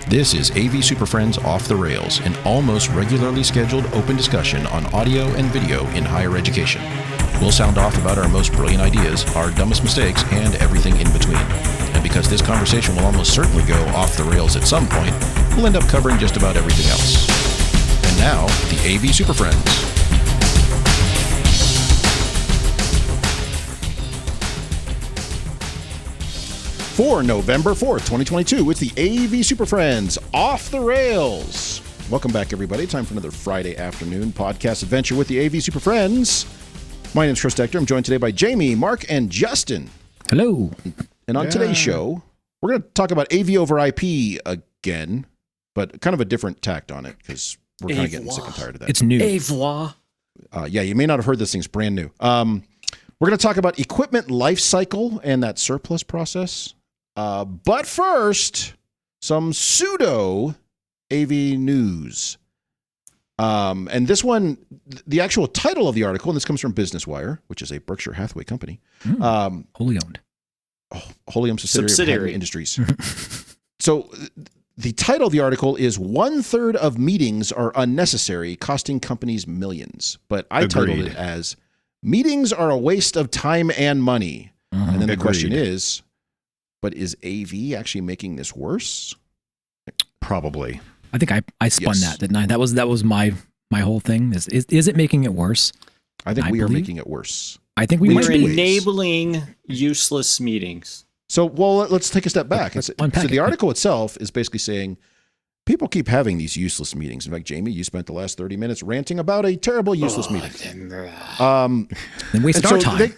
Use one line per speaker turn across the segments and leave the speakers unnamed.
This is AV SuperFriends Off the Rails, an almost regularly scheduled open discussion on audio and video in higher education. We'll sound off about our most brilliant ideas, our dumbest mistakes, and everything in between. And because this conversation will almost certainly go off the rails at some point, we'll end up covering just about everything else. And now, the AV SuperFriends. For November 4th, 2022, it's the AV SuperFriends Off the Rails. Welcome back, everybody. Time for another Friday afternoon podcast adventure with the AV SuperFriends. My name is Chris Decter. I'm joined today by Jamie, Mark, and Justin.
Hello.
And on today's show, we're going to talk about AV over IP again, but kind of a different tact on it because we're kind of getting sick and tired of that.
It's new.
Yeah, you may not have heard this thing's brand new. We're going to talk about equipment life cycle and that surplus process. But first, some pseudo AV news. And this one, the actual title of the article, and this comes from Business Wire, which is a Berkshire Hathaway company.
Wholly owned.
Wholly owned subsidiary of Industries. So the title of the article is 1/3 of meetings are unnecessary, costing companies millions. But I titled it as Meetings Are a Waste of Time and Money. And then the question is, but is AV actually making this worse?
Probably.
I think I spun that, didn't I? That was my whole thing. Is it making it worse?
I think we are making it worse.
I think we're
enabling useless meetings.
So, well, let's take a step back. So the article itself is basically saying people keep having these useless meetings. In fact, Jamie, you spent the last 30 minutes ranting about a terrible useless meeting.
Then wasted our time.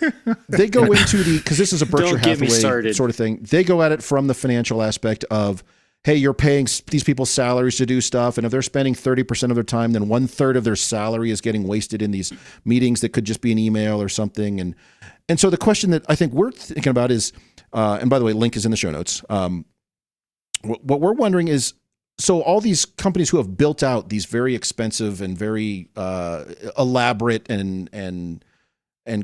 They go into because this is a Berkshire Hathaway sort of thing. They go at it from the financial aspect of, hey, you're paying these people's salaries to do stuff, and if they're spending 30% of their time, then 1/3 of their salary is getting wasted in these meetings that could just be an email or something. And so the question that I think we're thinking about is, and by the way, link is in the show notes. What we're wondering is, so all these companies who have built out these very expensive and very elaborate and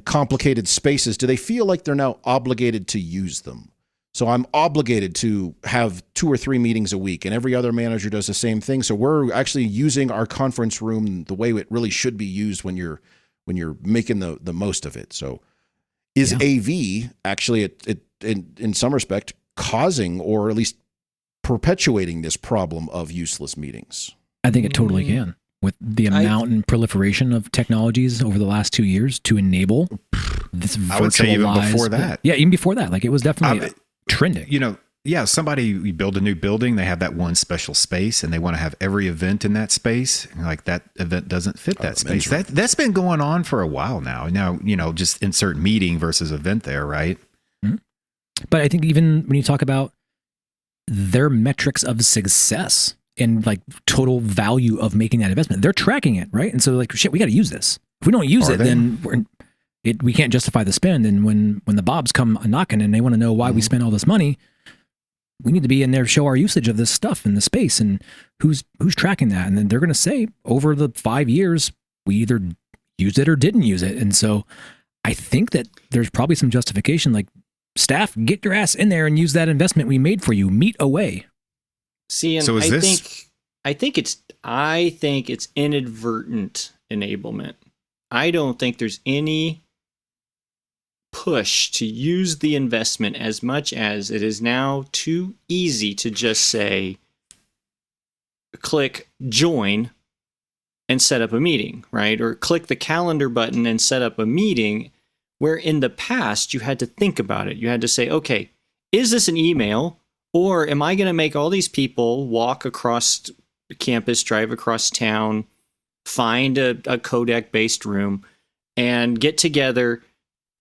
complicated spaces, do they feel like they're now obligated to use them? So I'm obligated to have 2 or 3 meetings a week, and every other manager does the same thing. So we're actually using our conference room the way it really should be used when you're making the most of it. So is AV actually in some respect causing or at least perpetuating this problem of useless meetings?
I think it totally can, with the amount and proliferation of technologies over the last 2 years to enable this virtualized.
I would say even before that.
Yeah, even before that. Like, it was definitely trending.
Somebody build a new building, they have that one special space, and they want to have every event in that space. Like, that event doesn't fit that space. That's been going on for a while now. Now, just insert meeting versus event there, right?
Mm-hmm. But I think even when you talk about their metrics of success and like total value of making that investment, they're tracking it, right? And so, like, shit, we got to use this. If we don't use then we can't justify the spend. And when the Bobs come knocking and they want to know why we spent all this money, we need to be in there, show our usage of this stuff in the space and who's tracking that. And then they're going to say over the 5 years, we either used it or didn't use it. And so I think that there's probably some justification, like, staff, get your ass in there and use that investment we made for you. Meet away.
See, and
so
I think it's inadvertent enablement. I don't think there's any push to use the investment as much as it is now too easy to just say, click join and set up a meeting, right? Or click the calendar button and set up a meeting, where in the past you had to think about it. You had to say, okay, is this an email, or am I going to make all these people walk across campus, drive across town, find a codec-based room, and get together?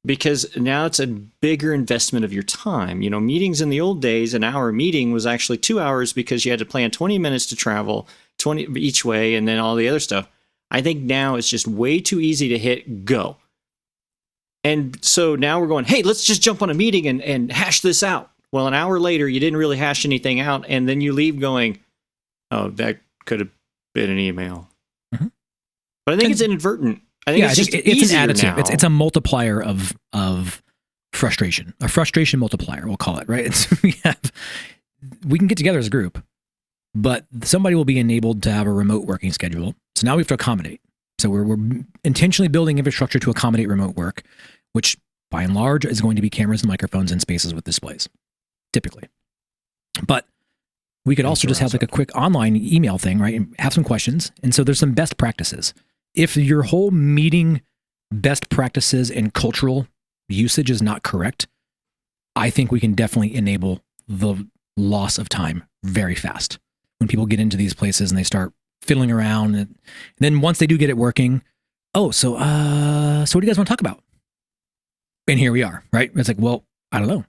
Because now it's a bigger investment of your time. Meetings in the old days, an hour meeting was actually 2 hours because you had to plan 20 minutes to travel, 20 each way, and then all the other stuff. I think now it's just way too easy to hit go. And so now we're going, hey, let's just jump on a meeting and hash this out. Well, an hour later, you didn't really hash anything out, and then you leave going, oh, that could have been an email. Mm-hmm. But I think it's inadvertent. I think it's an additive.
Now. It's a multiplier of frustration, a frustration multiplier, we'll call it, right? We can get together as a group, but somebody will be enabled to have a remote working schedule. So now we have to accommodate. So we're intentionally building infrastructure to accommodate remote work, which by and large is going to be cameras and microphones and spaces with displays, typically. But we could also just have like a quick online email thing, right? And have some questions. And so there's some best practices. If your whole meeting best practices and cultural usage is not correct, I think we can definitely enable the loss of time very fast. When people get into these places and they start fiddling around, and then once they do get it working, so what do you guys want to talk about? And here we are, right? It's like, well, I don't know.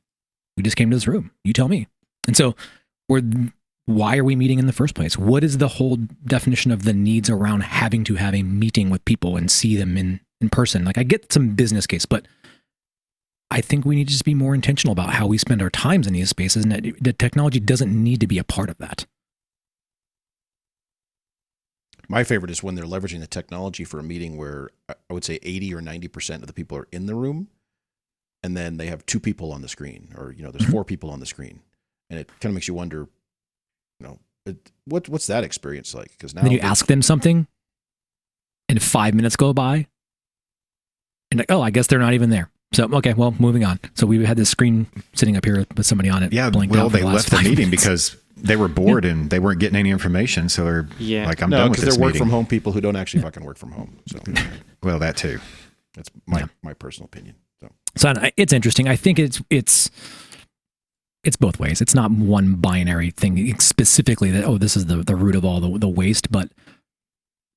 We just came to this room. You tell me. And so why are we meeting in the first place? What is the whole definition of the needs around having to have a meeting with people and see them in person? Like, I get some business case, but I think we need to just be more intentional about how we spend our times in these spaces, and that the technology doesn't need to be a part of that.
My favorite is when they're leveraging the technology for a meeting where I would say 80 or 90% of the people are in the room, and then they have 2 people on the screen, or, there's 4 people on the screen. And it kind of makes you wonder, what's that experience like? Because now
then you ask them something, and 5 minutes go by, and like, I guess they're not even there. So, okay, well, moving on. So we had this screen sitting up here with somebody on it.
Yeah, well, they left the meeting because they were bored and they weren't getting any information. So they're like, I'm done with this meeting.
Because they're work from home people who don't actually fucking work from home. So,
well, that too.
That's my personal opinion.
So it's interesting. I think it's both ways. It's not one binary thing specifically that, this is the root of all the waste, but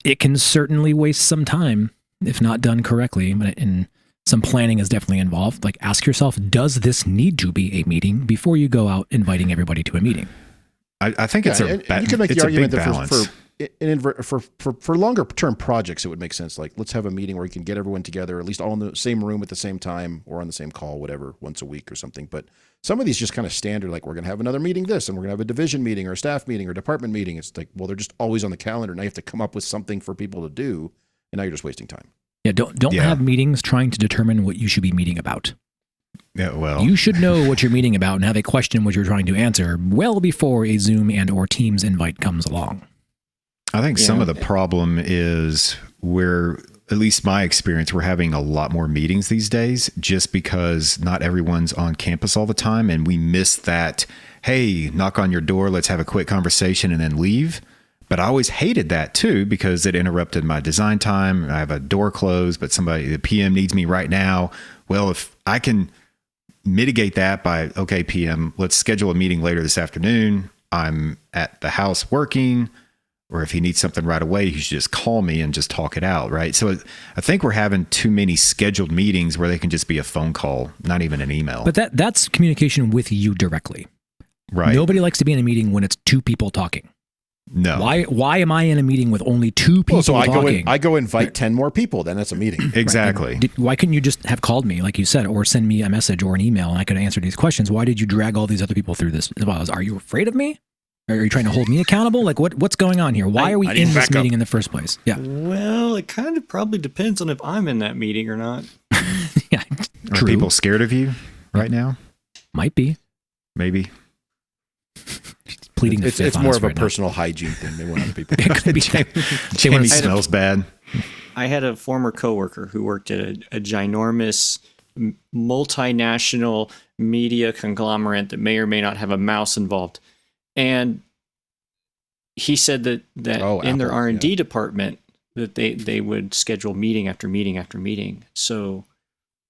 it can certainly waste some time if not done correctly. And some planning is definitely involved. Like, ask yourself, does this need to be a meeting before you go out inviting everybody to a meeting?
I think it's
you can make the argument that for longer term projects, it would make sense. Like, let's have a meeting where you can get everyone together, at least all in the same room at the same time, or on the same call, whatever, once a week or something. But some of these just kind of standard, like, we're going to have another meeting and we're going to have a division meeting or a staff meeting or department meeting. It's like, well, they're just always on the calendar. Now you have to come up with something for people to do, and now you're just wasting time.
Yeah, don't have meetings trying to determine what you should be meeting about.
Yeah, well,
you should know what you're meeting about and have a question what you're trying to answer well before a Zoom and or Teams invite comes along.
I think some of the problem is where, at least my experience, we're having a lot more meetings these days just because not everyone's on campus all the time, and we miss that, hey, knock on your door, let's have a quick conversation and then leave. But I always hated that too because it interrupted my design time. I have a door closed, but the PM needs me right now. Well, if I can mitigate that by, okay, PM, let's schedule a meeting later this afternoon. I'm at the house working, or if he needs something right away, he should just call me and just talk it out, right? So I think we're having too many scheduled meetings where they can just be a phone call, not even an email.
But that's communication with you directly.
Right.
Nobody likes to be in a meeting when it's 2 people talking.
No.
Why am I in a meeting with only 2 people talking?
I go invite 10 more people, then that's a meeting.
Exactly.
Right. Why couldn't you just have called me, like you said, or send me a message or an email and I could answer these questions? Why did you drag all these other people through this? Are you afraid of me? Are you trying to hold me accountable? Like, what's going on here? Why are we in this meeting in the first place? Yeah.
Well, it kind of probably depends on if I'm in that meeting or not.
Yeah.
Are people scared of you right now?
Might be.
Maybe.
Pleading
it's more of a personal hygiene thing. They want other people.
It could be.
Jamie smells bad.
I had a former coworker who worked at a ginormous multinational media conglomerate that may or may not have a mouse involved. And he said that in their R&D department that they would schedule meeting after meeting after meeting. So,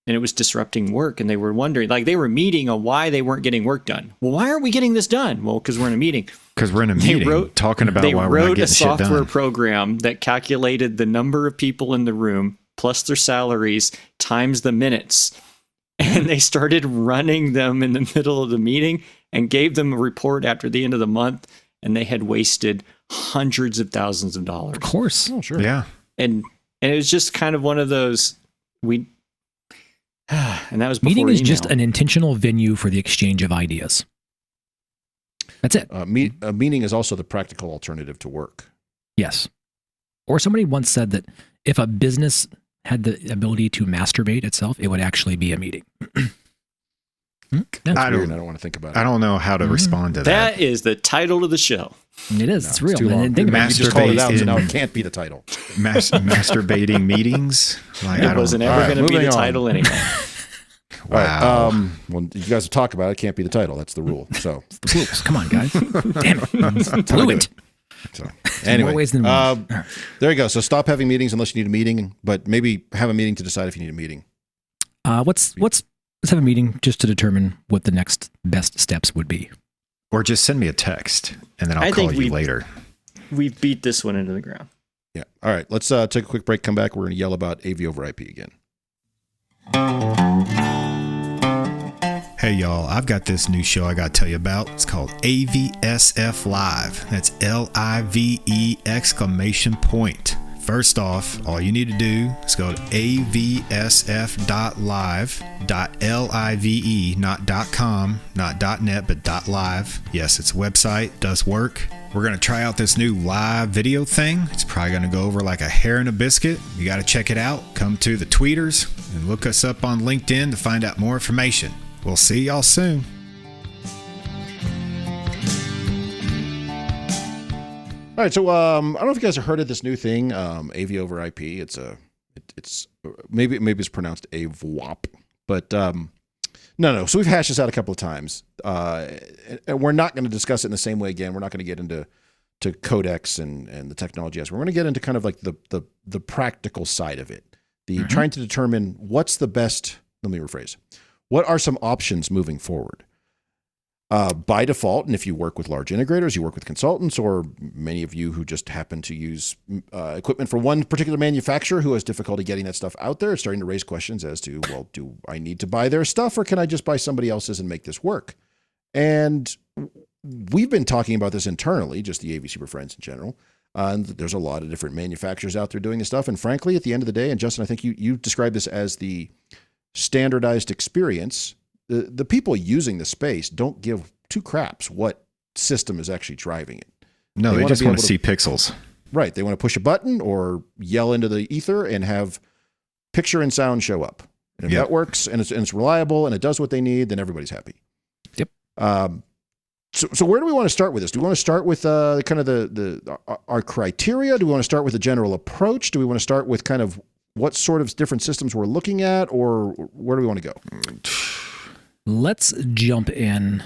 and it was disrupting work, and they were wondering, like, they were meeting on why they weren't getting work done. Well, why aren't we getting this done? Well, because we're in a meeting.
Because we're in a meeting talking about why we're not getting shit done.
They wrote a software program that calculated the number of people in the room plus their salaries times the minutes. And they started running them in the middle of the meeting and gave them a report after the end of the month. And they had wasted hundreds of thousands of dollars.
Of course.
Oh, sure.
Yeah.
And it was just kind of one of those, and that was before
meeting is
email.
just an intentional venue for the exchange of ideas. That's it.
A meeting is also the practical alternative to work.
Yes. Or somebody once said that if a business had the ability to masturbate itself, it would actually be a meeting.
I
don't want to think about it.
I don't know how to respond to that.
That is the title of the show.
It is.
No,
it's real.
too long.
Think about
You just called it out, so now it can't be the title.
Masturbating meetings. Like,
It wasn't ever going to be the title anyway.
Wow.
Well, you guys will talk about it. It can't be the title. That's the rule. So
it's the rules. Come on, guys. Damn it. Blew it.
So anyway,
More ways than one.
There you go. So stop having meetings unless you need a meeting, but maybe have a meeting to decide if you need a meeting.
Let's have a meeting just to determine what the next best steps would be.
Or just send me a text and then I'll call you later.
We beat this one into the ground.
Yeah. All right. Let's take a quick break. Come back. We're going to yell about AV over IP again.
Hey y'all, I've got this new show I got to tell you about. It's called AVSF Live. That's LIVE exclamation point. First off, all you need to do is go to avsf.live.live, not .com, not .net, but .live. Yes, it's a website, does work. We're going to try out this new live video thing. It's probably going to go over like a hair in a biscuit. You got to check it out. Come to the tweeters and look us up on LinkedIn to find out more information. We'll see y'all soon.
All right, so I don't know if you guys have heard of this new thing, AV over IP. It's maybe it's pronounced AVoIP, but no. So we've hashed this out a couple of times, and we're not going to discuss it in the same way again. We're not going to get into codecs and the technology aspect. We're going to get into kind of like the practical side of it, trying to determine what's the best. Let me rephrase. What are some options moving forward? By default, and if you work with large integrators, you work with consultants, or many of you who just happen to use equipment for one particular manufacturer who has difficulty getting that stuff out there, starting to raise questions as to, well, do I need to buy their stuff, or can I just buy somebody else's and make this work? And we've been talking about this internally, just the AV SuperFriends in general. And there's a lot of different manufacturers out there doing this stuff. And frankly, at the end of the day, and Justin, I think you described this as the standardized experience. The people using the space don't give two craps what system is actually driving it.
No, they just want to see pixels.
Right. They want to push a button or yell into the ether and have picture and sound show up. And if that works and it's reliable and it does what they need, then everybody's happy.
Yep.
So where do we want to start with this? Do we want to start with kind of our criteria? Do we want to start with a general approach? Do we want to start with kind of what sort of different systems we're looking at, or where do we want to go?
Let's jump in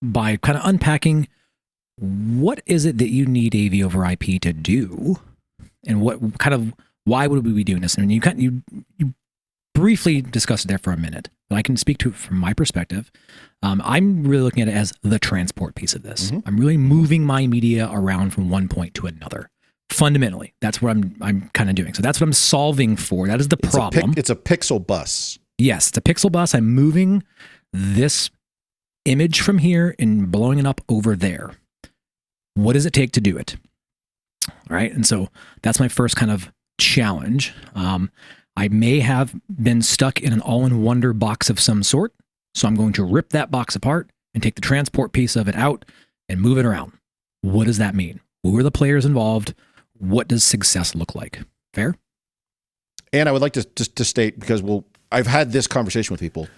by kind of unpacking what is it that you need AV over IP to do, and why would we be doing this? And you briefly discussed it there for a minute, but I can speak to it from my perspective. I'm really looking at it as the transport piece of this. I'm really moving my media around from one point to another. Fundamentally, that's what I'm kind of doing. So that's what I'm solving for. That is the problem.
It's a pixel bus.
Yes, it's a pixel bus. I'm moving this image from here and blowing it up over there. What does it take to do it? All right. And so that's my first kind of challenge. I may have been stuck in an all-in-wonder box of some sort. So I'm going to rip that box apart and take the transport piece of it out and move it around. What does that mean? Who are the players involved? What does success look like? Fair?
And I would like to state, because I've had this conversation with people,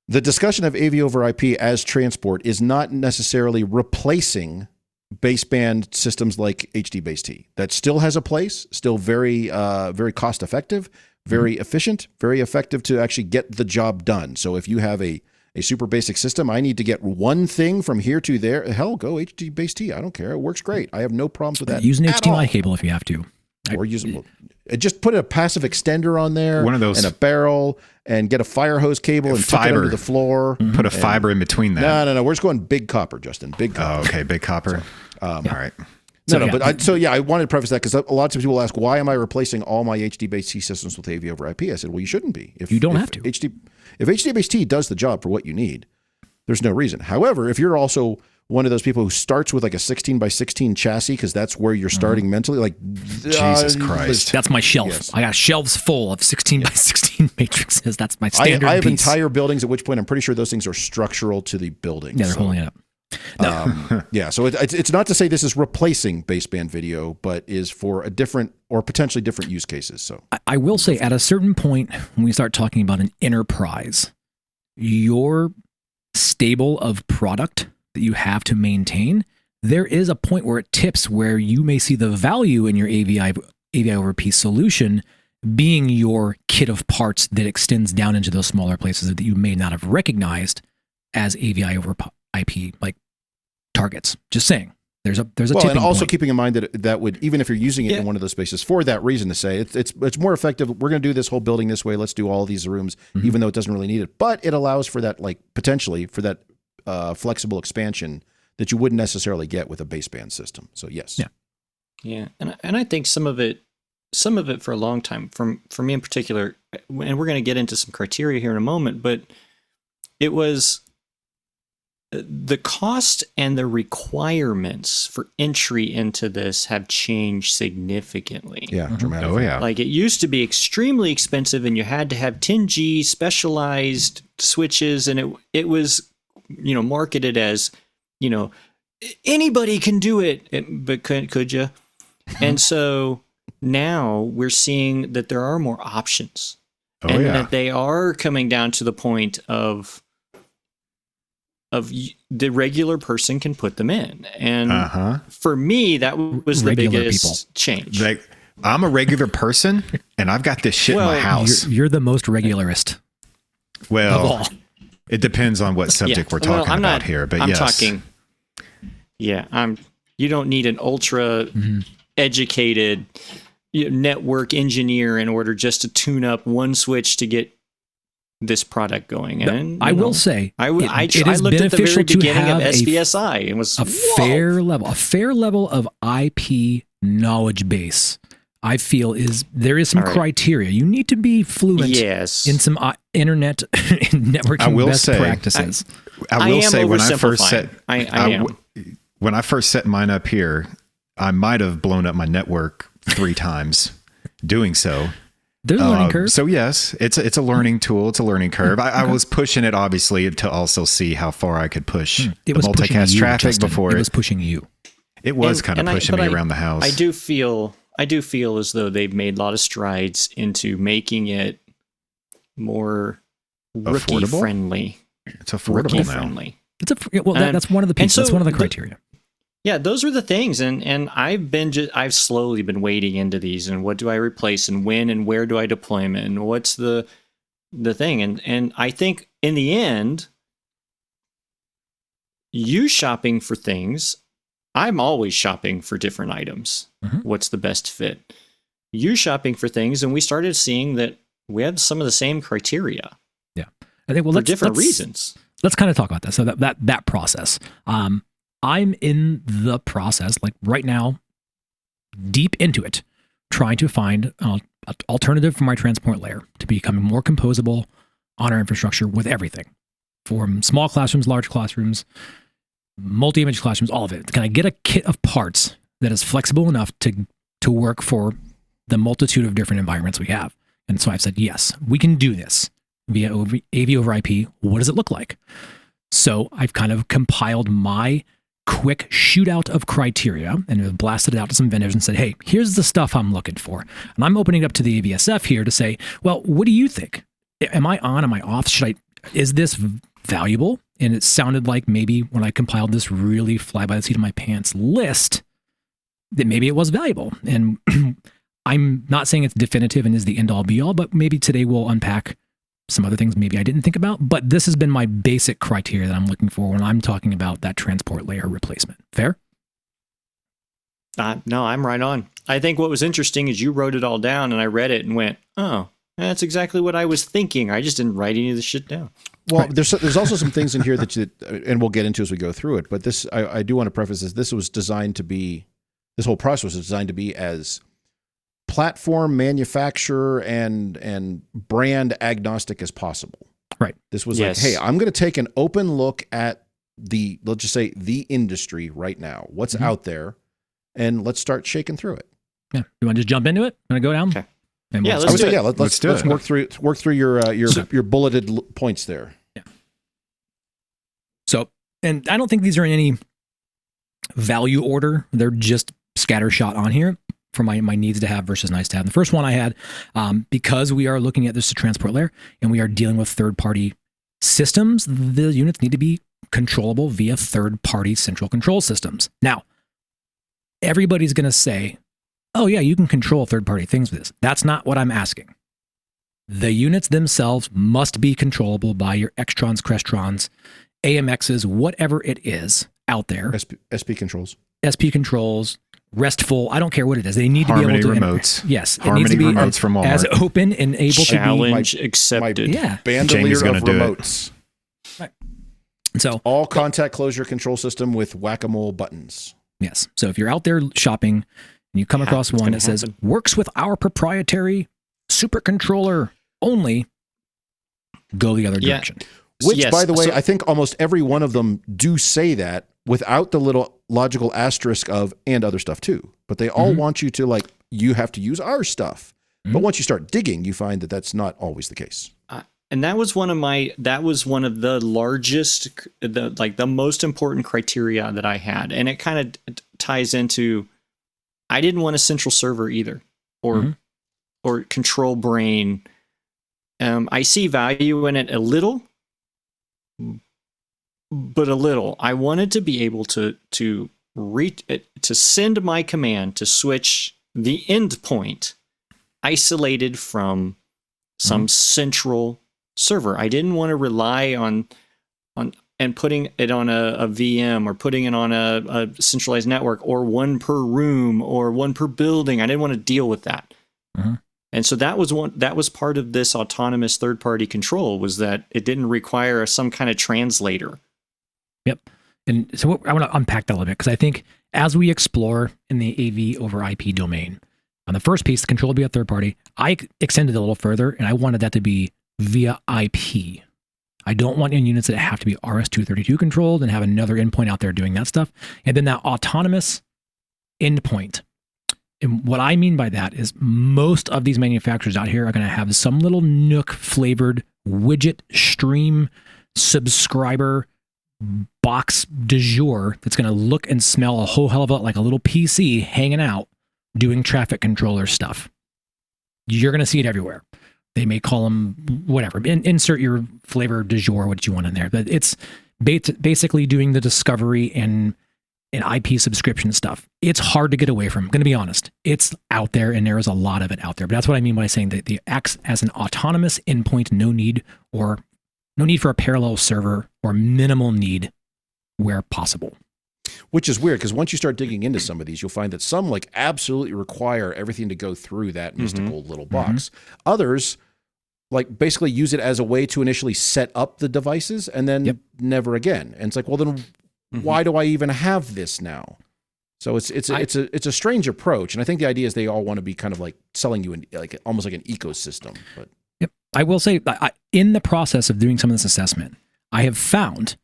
the discussion of AV over IP as transport is not necessarily replacing baseband systems like HD-Base-T. That still has a place, still very cost effective, very efficient, very effective to actually get the job done. So if you have a super basic system, I need to get one thing from here to there. Hell, go HD-Base-T. I don't care. It works great. I have no problems with that.
Use an HDMI cable if you have to.
Or just put a passive extender on there, one of those, and a barrel, and get a fire hose cable and tuck it under the floor.
Put a fiber in between that.
No. We're just going big copper, Justin. Big copper.
Oh, okay, big copper. All right.
I wanted to preface that because a lot of people ask, why am I replacing all my HD-Base-T systems with AV over IP? I said, well, you shouldn't be.
You don't have to.
If HD-Base-T does the job for what you need, there's no reason. However, if you're also one of those people who starts with like a 16 by 16 chassis, because that's where you're starting mentally, like
Jesus Christ,
that's my shelf. Yes. I got shelves full of 16 by 16 matrices. That's my standard.
I have entire buildings, at which point I'm pretty sure those things are structural to the building.
Yeah, they're holding it up.
No. So it's not to say this is replacing baseband video, but is for a different or potentially different use cases. So
I will say, at a certain point, when we start talking about an enterprise, your stable of product that you have to maintain, there is a point where it tips where you may see the value in your AVI over P solution being your kit of parts that extends down into those smaller places that you may not have recognized as AVI over IP like targets. Just saying. There's a tipping
and also
point.
keeping in mind that would, even if you're using it in one of those spaces for that reason, to say it's more effective. We're going to do this whole building this way. Let's do all these rooms, even though it doesn't really need it. But it allows for that, like potentially for that flexible expansion that you wouldn't necessarily get with a baseband system. So yes,
yeah, and I think some of it for a long time, for me in particular, and we're going to get into some criteria here in a moment, but it was the cost and the requirements for entry into this have changed significally.
Yeah, dramatically.
Oh, yeah.
Like it used to be extremely expensive and you had to have 10G specialized switches, and it was, marketed as, anybody can do it, but could you? And so now we're seeing that there are more options, and that they are coming down to the point of the regular person can put them in. And for me, that was the biggest change.
Like, I'm a regular person and I've got this shit in my house.
You're the most regularist.
Well,
of all.
It depends on what subject we're talking about here, but
I'm talking, you don't need an ultra educated network engineer in order just to tune up one switch to get this product going. And
I will say,
I looked at the very beginning of SVSI and was
a fair level of IP knowledge base. I feel there is some criteria. You need to be fluent in some internet and networking best practices.
I will say when I first set mine up here, I might have blown up my network 3 times doing so.
There's a learning curve.
So yes, it's a learning tool. It's a learning curve. I was pushing it obviously to also see how far I could push the multicast traffic, Justin. Before
it was pushing you.
It was kind of pushing me around the house.
I do feel as though they've made a lot of strides into making it more rookie friendly.
It's affordable now.
Friendly.
That's one of the pieces. That's one of the criteria.
Yeah, those are the things, and I've slowly been wading into these, and what do I replace, and when, and where do I deploy them, and what's the thing, and I think in the end, you shopping for things, I'm always shopping for different items. What's the best fit? You shopping for things, and we started seeing that we had some of the same criteria.
Yeah, I think for
different reasons.
Let's kind of talk about that. So that process. I'm in the process, like right now, deep into it, trying to find an alternative for my transport layer to becoming more composable on our infrastructure with everything, from small classrooms, large classrooms, multi-image classrooms, all of it. Can I get a kit of parts that is flexible enough to work for the multitude of different environments we have? And so I've said, yes, we can do this via AV over IP. What does it look like? So I've kind of compiled my quick shootout of criteria and have blasted it out to some vendors and said, hey, here's the stuff I'm looking for. And I'm opening up to the AVSF here to say, well, what do you think? Am I on? Am I off? Is this valuable? And it sounded like maybe when I compiled this really fly by the seat of my pants list, that maybe it was valuable. And I'm not saying it's definitive and is the end all be all, but maybe today we'll unpack some other things maybe I didn't think about, but this has been my basic criteria that I'm looking for when I'm talking about that transport layer replacement. Fair?
No, I'm right on. I think what was interesting is you wrote it all down and I read it and went, oh, that's exactly what I was thinking. I just didn't write any of this shit down.
Well, there's also some things in here and we'll get into as we go through it, but this, I do want to preface this whole process was designed to be as platform, manufacturer, and brand agnostic as possible.
Right.
This was like, hey, I'm going to take an open look at let's just say the industry right now, what's out there, and let's start shaking through it.
Yeah. You want to just jump into it? Want to go down?
Okay.
Yeah,
let's do it.
Let's work through your bulleted points there.
Yeah. So, and I don't think these are in any value order. They're just scattershot on here for my needs to have versus nice to have. The first one I had, because we are looking at this transport layer and we are dealing with third-party systems, the units need to be controllable via third-party central control systems. Now, everybody's going to say, oh yeah, you can control third-party things with this. That's not what I'm asking. The units themselves must be controllable by your Extrons, Crestrons, AMXs, whatever it is out there.
SP controls.
SP controls, RESTful, I don't care what it is. They need
Harmony
to be able to
remotes.
Yes,
Harmony
it needs to be
remotes from Walmart.
as open and able
Challenge
to be
accepted.
Yeah.
Bandolier
Jamie's
of
gonna do it.
remotes.
Right. So
All contact closure control system with whack-a-mole buttons.
yes. So if you're out there shopping and you come across
it's
one
gonna
that says
happen.
works with our proprietary super controller only, go the other
Yeah.
direction.
Which,
Yes,
by the way,
so-
I think almost every one of them do say that without the little logical asterisk of and other stuff too. But they all want you to like, you have to use our stuff. But once you start digging, you find that that's not always the case.
And that was one of the largest, the most important criteria that I had. And it kind of ties into, I didn't want a central server either, or control brain. I see value in it a little, but a little. I wanted to be able to send my command to switch the endpoint isolated from some central server. I didn't want to rely on and putting it on a VM or putting it on a centralized network or one per room or one per building. I didn't want to deal with that. And so that was part of this autonomous third-party control, was that it didn't require some kind of translator.
Yep. And so I want to unpack that a little bit, because I think as we explore in the AV over IP domain, on the first piece, the control will be a third party. I extended it a little further, and I wanted that to be via IP. I don't want in units that have to be RS-232 controlled and have another endpoint out there doing that stuff. And then that autonomous endpoint. And what I mean by that is most of these manufacturers out here are going to have some little Nook flavored widget stream subscriber box du jour that's going to look and smell a whole hell of a lot like a little PC hanging out doing traffic controller stuff. You're going to see it everywhere. They may call them whatever. Insert your flavor du jour, what you want in there. But it's basically doing the discovery and IP subscription stuff. It's hard to get away from. I'm going to be honest. It's out there, and there is a lot of it out there. But that's what I mean by saying that the acts as an autonomous endpoint, no need for a parallel server, or minimal need where possible.
Which is weird, because once you start digging into some of these, you'll find that some like absolutely require everything to go through that mystical little box. Others like basically use it as a way to initially set up the devices and then never again. And it's like, well, then why do I even have this now? So it's a strange approach. And I think the idea is they all want to be kind of like selling you like almost like an ecosystem. But
I will say, in the process of doing some of this assessment, I have found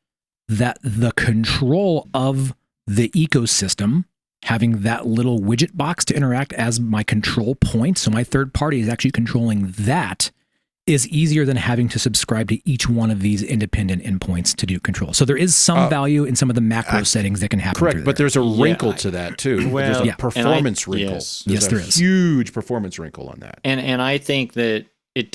that the control of the ecosystem, having that little widget box to interact as my control point, so my third party is actually controlling that, is easier than having to subscribe to each one of these independent endpoints to do control. So there is some value in some of the macro settings that can happen.
Correct, but there's a wrinkle to that too.
Well,
there's a performance wrinkle.
Yes, there is.
Huge performance wrinkle on that.
And I think that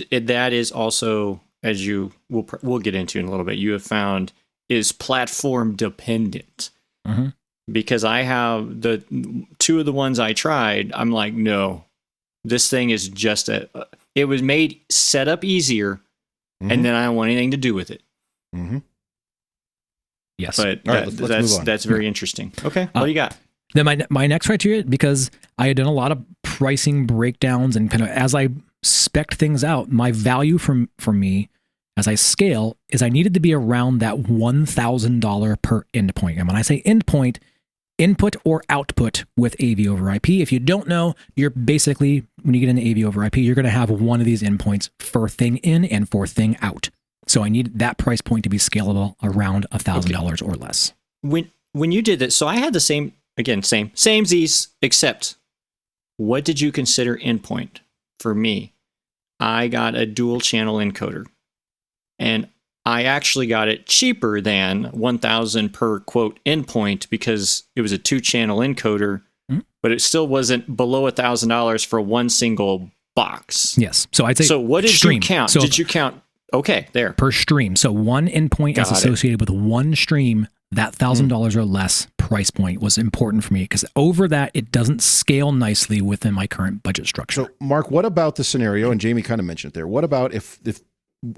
that is also, as we'll get into in a little bit, you have found is platform dependent. Because I have the two of the ones I tried, I'm like, no, this thing is just it was made set up easier, and then I don't want anything to do with it.
Yes.
But
let's move on.
that's very interesting. Okay, what do you got?
Then my next criteria, because I had done a lot of pricing breakdowns and kind of as I spec'd things out, my value for me as I scale is I needed to be around that $1,000 per endpoint. And when I say endpoint, input or output with AV over IP. If you don't know, you're basically, when you get into AV over IP, you're going to have one of these endpoints for thing in and for thing out. So I need that price point to be scalable around $1,000 or less.
When you did that, so I had the same Z's, except what did you consider endpoint? For me, I got a dual channel encoder, and I actually got it cheaper than $1,000 per quote endpoint because it was a 2-channel encoder, but it still wasn't below $1,000 for one single box.
Yes. So I'd say
so what did
stream.
you count?
So
did you count Okay, there.
Per stream. So one endpoint is associated with one stream. That $1,000 or less price point was important for me because over that, it doesn't scale nicely within my current budget structure.
So, Mark, what about the scenario? And Jamie kind of mentioned it there. What about if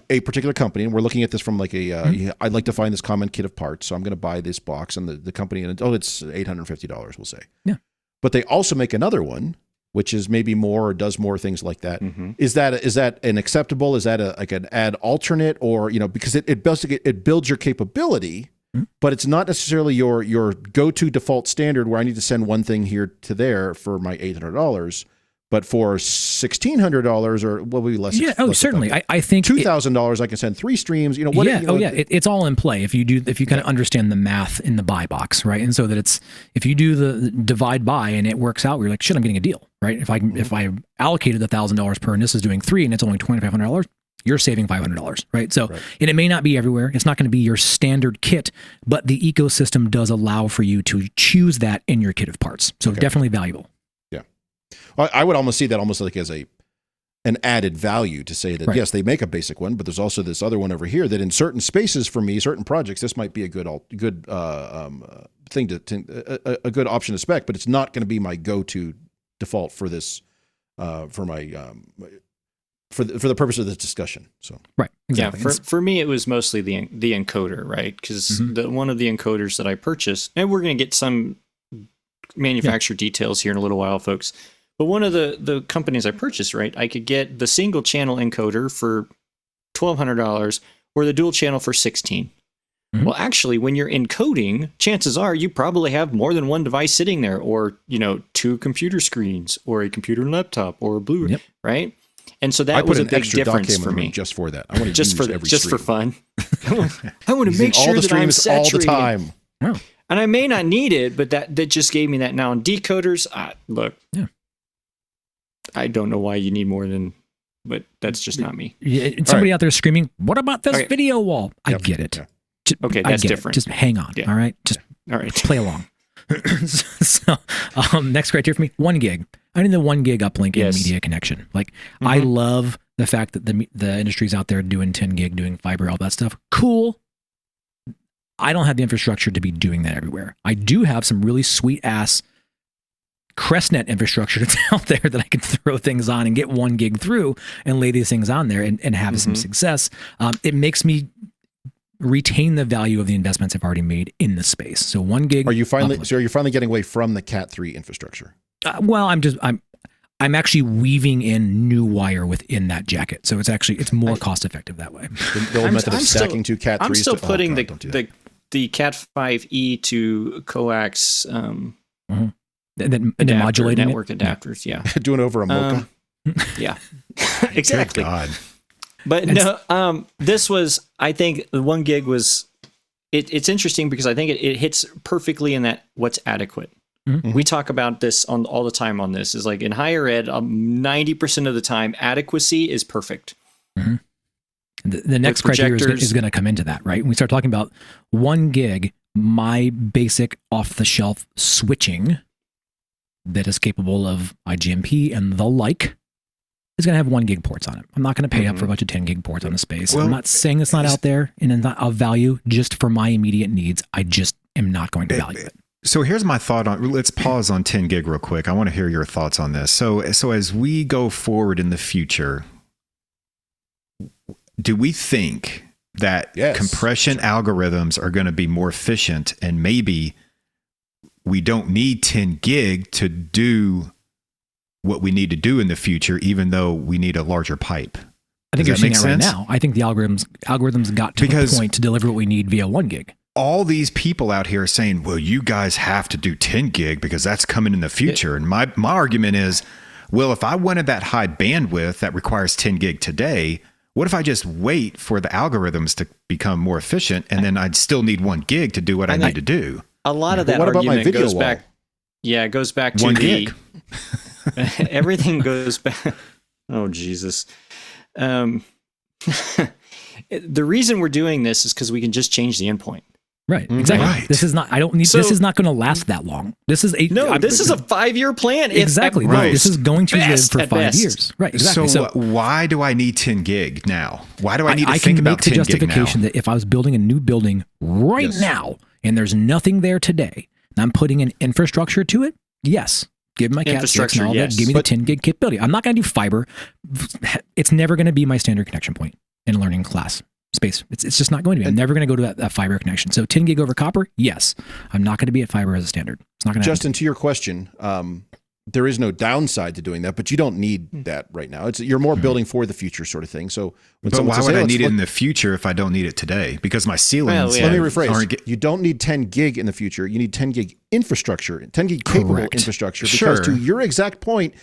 a particular company, and we're looking at this from like I'd like to find this common kit of parts, so I'm going to buy this box, and the company, and it's $850, we'll say.
Yeah.
But they also make another one, which is maybe more or does more things like that. Mm-hmm. Is that an acceptable? Is that like an ad alternate, or because it builds your capability, but it's not necessarily your go-to default standard where I need to send one thing here to there for my $800, but for $1,600 or what would be less?
Yeah. Less certainly. I think
$2,000 I can send 3 streams.
It's all in play if you kind of understand the math in the buy box, right? And so that if you do the divide by and it works out, we're like, shit, I'm getting a deal, right? If I allocated $1,000 per and this is doing 3 and it's only $2,500, you're saving $500, right? So, and it may not be everywhere. It's not going to be your standard kit, but the ecosystem does allow for you to choose that in your kit of parts. So definitely valuable.
Yeah. I would almost see that almost like as an added value to say that, yes, they make a basic one, but there's also this other one over here that in certain spaces for me, certain projects, this might be a good thing a good option to spec, but it's not going to be my go-to default for this, for my, for the purpose of this discussion. So
exactly.
Yeah, for me it was mostly the encoder, right? Because one of the encoders that I purchased, and we're going to get some manufacturer details here in a little while, folks. But one of the companies I purchased, right, I could get the single channel encoder for $1,200 or the dual channel for $1,600. Well, actually, when you're encoding, chances are you probably have more than one device sitting there, or 2 computer screens, or a computer and laptop, or a Blu-ray, right? And so that was a big difference for me.
Just for that, I want to use every stream.
For fun. I want to make sure
all the
that I'm
streams all the
saturating
time.
Oh. And I may not need it, but that just gave me that. Now in decoders, look, I don't know why you need more than, but that's just not me.
Yeah, somebody out there screaming, "What about this video wall?" I get it.
Yeah.
Okay, that's different.
Just hang on. Yeah. All right. Just play along. So, next criteria for me, 1 gig. I need the 1 gig uplink in media connection. Like, I love the fact that the industry's out there doing 10 gig, doing fiber, all that stuff. Cool. I don't have the infrastructure to be doing that everywhere. I do have some really sweet ass CrestNet infrastructure that's out there that I can throw things on and get 1 gig through and lay these things on there and have some success. It makes me retain the value of the investments I've already made in the space. So 1 gig.
Are you finally getting away from the Cat3 infrastructure?
Well, I'm actually weaving in new wire within that jacket, so it's more cost effective that way.
The old method of stacking 2 Cat3s.
I'm still putting the Cat5e to coax
and then modulating
network adapters. Yeah,
doing it over a Mocha.
Yeah, exactly.
God.
But no, this was, I think the 1 gig was, it's interesting because I think it hits perfectly in that what's adequate. We talk about this all the time on this, is like in higher ed, 90% of the time, adequacy is perfect.
The next criteria is going to come into that, right? When we start talking about 1 gig, my basic off-the-shelf switching that is capable of IGMP and the like is going to have 1 gig ports on it. I'm not going to pay up for a bunch of 10 gig ports on the space. Well, I'm not saying it's not out there and it's not of value. Just for my immediate needs, I just am not going to value it.
So here's my thought on, let's pause on 10 gig real quick. I want to hear your thoughts on this. So as we go forward in the future, do we think that compression algorithms are going to be more efficient, and maybe we don't need 10 gig to do what we need to do in the future, even though we need a larger pipe?
I think you're seeing it right now. I think the algorithms got to the point to deliver what we need via 1 gig.
All these people out here are saying, well, you guys have to do 10 gig because that's coming in the future. And my argument is, well, if I wanted that high bandwidth that requires 10 gig today, what if I just wait for the algorithms to become more efficient, and then I'd still need 1 gig to do what I need to do?
A lot of that argument goes back. Yeah, it goes back to
1 gig.
Everything goes back. Oh, Jesus. The reason we're doing this is because we can just change the endpoint.
Right. Exactly.
Right.
This is not. I don't need. This is not going to last that long. This is a
This is a 5-year plan.
Exactly.
Right.
This is going to live for 5 years. Right. Exactly.
So why do I need 10 gig now? Why do I need to think about 10 gig now?
I can make the justification that if I was building a new building right now and there's nothing there today, and I'm putting an infrastructure to it, yes. Give my Cat 6 and all that. Give me the 10 gig capability. I'm not going to do fiber. It's never going to be my standard connection point in a learning class space. It's just not going to be. I'm never going to go to that fiber connection. So 10 gig over copper, yes. I'm not going to be at fiber as a standard. It's not going to
Justin, to your question, there is no downside to doing that, but you don't need that right now. You're more building for the future sort of thing. So
but why would I need it in the future if I don't need it today? Because my ceilings.
Let me rephrase. You don't need 10 gig in the future. You need 10 gig infrastructure, 10 gig capable infrastructure. Because to your exact point,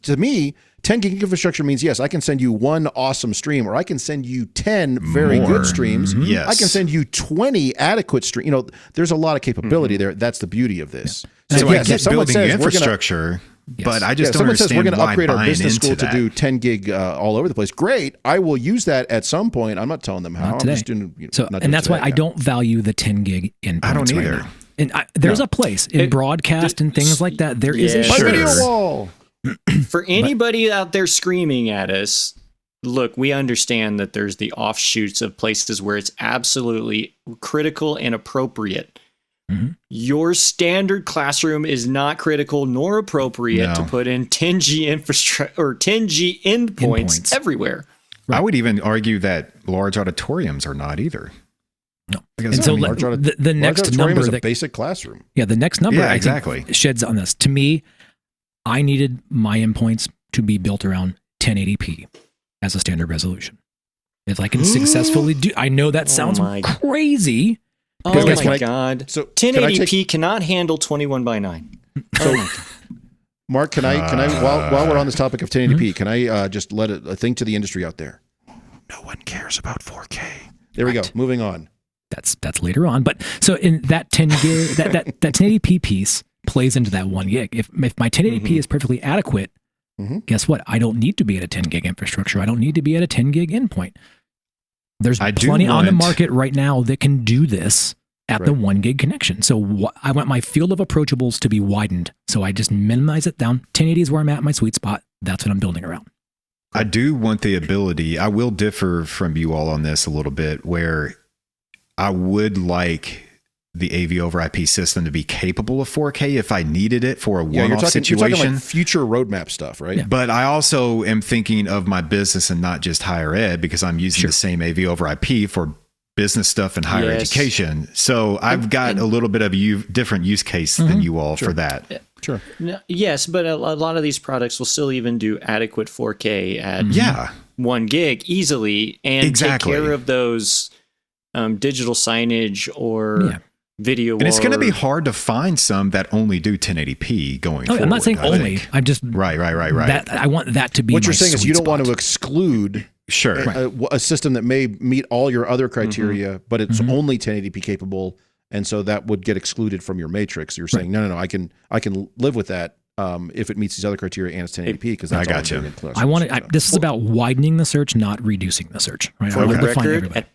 to me, 10 gig infrastructure means, yes, I can send you one awesome stream, or I can send you 10 very good streams.
Yes.
I can send you 20 adequate streams. There's a lot of capability there. That's the beauty of this.
Yeah. So I get building infrastructure, but I just don't understand
says we're going to upgrade our
buying
business school
into
to do 10 gig all over the place. Great. I will use that at some point. I'm not telling them how.
Not today.
I'm just doing,
and that's why I don't value the 10 gig in.
I don't either.
Right now. And there's a place in broadcast and things like that. There is a
video wall.
For anybody out there screaming at us, look, we understand that there's the offshoots of places where it's absolutely critical and appropriate. Your standard classroom is not critical nor appropriate to put in 10G infrastructure or 10G endpoints everywhere.
Right. I would even argue that large auditoriums are not either.
No. And so the next number
is a basic classroom.
Yeah, the next number
I think
sheds on this. To me, I needed my endpoints to be built around 1080p as a standard resolution. If I can successfully do, I know that sounds crazy.
Oh my God. So 1080p cannot handle 21:9.
So Mark, can I while we're on this topic of 1080p, can I just let a thing to the industry out there? No one cares about 4K. There we go. Moving on.
That's later on. But so in that 10 gig, that 1080p piece plays into that 1 gig. If my 1080p is perfectly adequate, guess what? I don't need to be at a 10 gig infrastructure. I don't need to be at a 10 gig endpoint. There's plenty on the market right now that can do this at the 1 gig connection. So I want my field of approachables to be widened. So I just minimize it down. 1080 is where I'm at, my sweet spot. That's what I'm building around.
I do want the ability. I will differ from you all on this a little bit, where I would like the AV over IP system to be capable of 4K if I needed it for a one-off situation.
You're talking like future roadmap stuff, right?
Yeah.
But I also am thinking of my business and not just higher ed, because I'm using the same AV over IP for business stuff and higher education. So I've got a little bit of different use case than you all for that.
Sure.
No, yes, but a lot of these products will still even do adequate 4K at 1 gig easily and take care of those digital signage or video.
And it's going to be hard to find some that only do 1080p going forward.
I'm not saying only. I'm just
right.
I want that to be
what you're saying is you don't want to exclude a system that may meet all your other criteria, but it's only 1080p capable, and so that would get excluded from your matrix. You're saying no, I can live with that if it meets these other criteria and it's 1080p, because that's
I got you.
This is about widening the search, not reducing the search. Right?
For the record,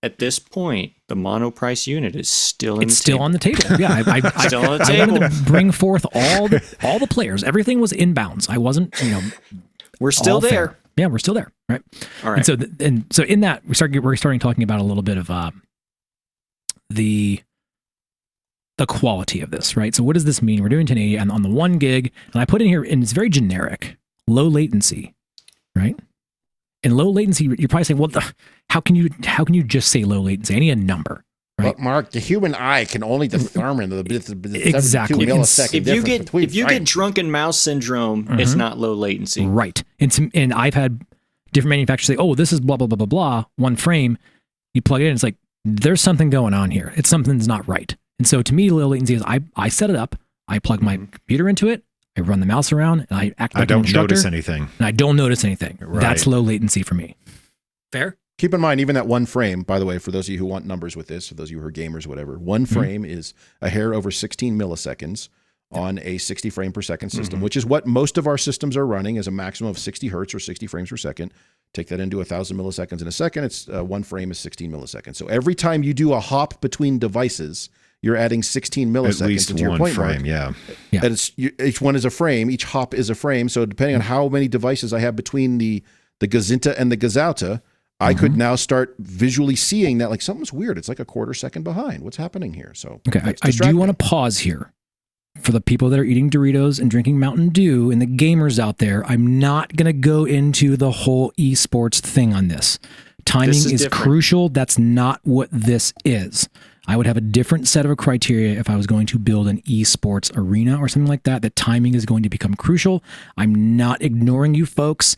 at this point, the monoprice unit is still
on the table. Yeah, I
still on the table.
I wanted to bring forth all the players. Everything was inbounds. I wasn't,
we're still there.
Fair. Yeah, we're still there. Right.
All right.
And so in that we're starting talking about a little bit of the quality of this, right? So what does this mean? We're doing 1080 and on the 1 gig, and I put in here, and it's very generic, low latency, right? And low latency, you're probably saying, well, how can you just say low latency? I need a number, right?
But Mark, the human eye can only determine the
exactly
millisecond
if you get drunken mouse syndrome, it's not low latency,
right? And I've had different manufacturers say, oh, this is blah blah blah blah blah, 1 frame. You plug it in, it's like there's something going on here. Something's not right. And so to me, low latency is I set it up, I plug my computer into it, I run the mouse around, and I act like an instructor.
I don't notice anything.
And I don't notice anything.
Right.
That's low latency for me. Fair?
Keep in mind, even that 1 frame, by the way, for those of you who want numbers with this, for those of you who are gamers, whatever, 1 frame is a hair over 16 milliseconds on a 60 frame per second system, which is what most of our systems are running, as a maximum of 60 hertz or 60 frames per second. Take that into 1,000 milliseconds in a second. It's one frame is 16 milliseconds. So every time you do a hop between devices, you're adding 16 milliseconds.
At least
to your
one
point,
frame,
Mark.
Yeah.
And each one is a frame. Each hop is a frame. So depending on how many devices I have between the Gazinta and the Gazauta, I could now start visually seeing that like something's weird. It's like a quarter second behind. What's happening here? So
okay, I do want to pause here. For the people that are eating Doritos and drinking Mountain Dew and the gamers out there, I'm not going to go into the whole esports thing on this. Timing is crucial. That's not what this is. I would have a different set of criteria if I was going to build an esports arena or something like that. That timing is going to become crucial. I'm not ignoring you folks.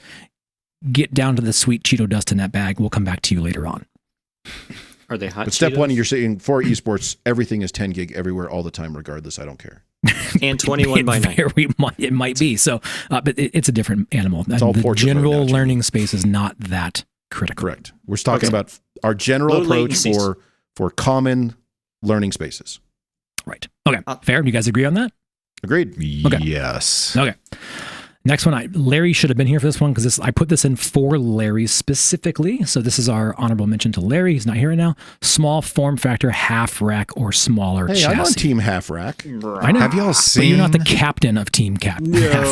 Get down to the sweet Cheeto dust in that bag. We'll come back to you later on.
Are they hot?
But step one, you're saying for esports, everything is 10 gig everywhere all the time, regardless. I don't care.
And 21 by 9.
It might be. So, but it's a different animal.
It's all
the
portrait
general
mode now,
learning space is not that critical.
Correct. We're talking about our general approach for common learning spaces.
Right. Okay. Fair. Do you guys agree on that?
Agreed.
Okay.
Yes.
Okay. Next one, Larry should have been here for this one because I put this in for Larry specifically. So this is our honorable mention to Larry. He's not here right now. Small form factor, half rack or smaller chassis.
I'm on team half rack.
I know.
Have y'all seen?
But you're not the captain of team half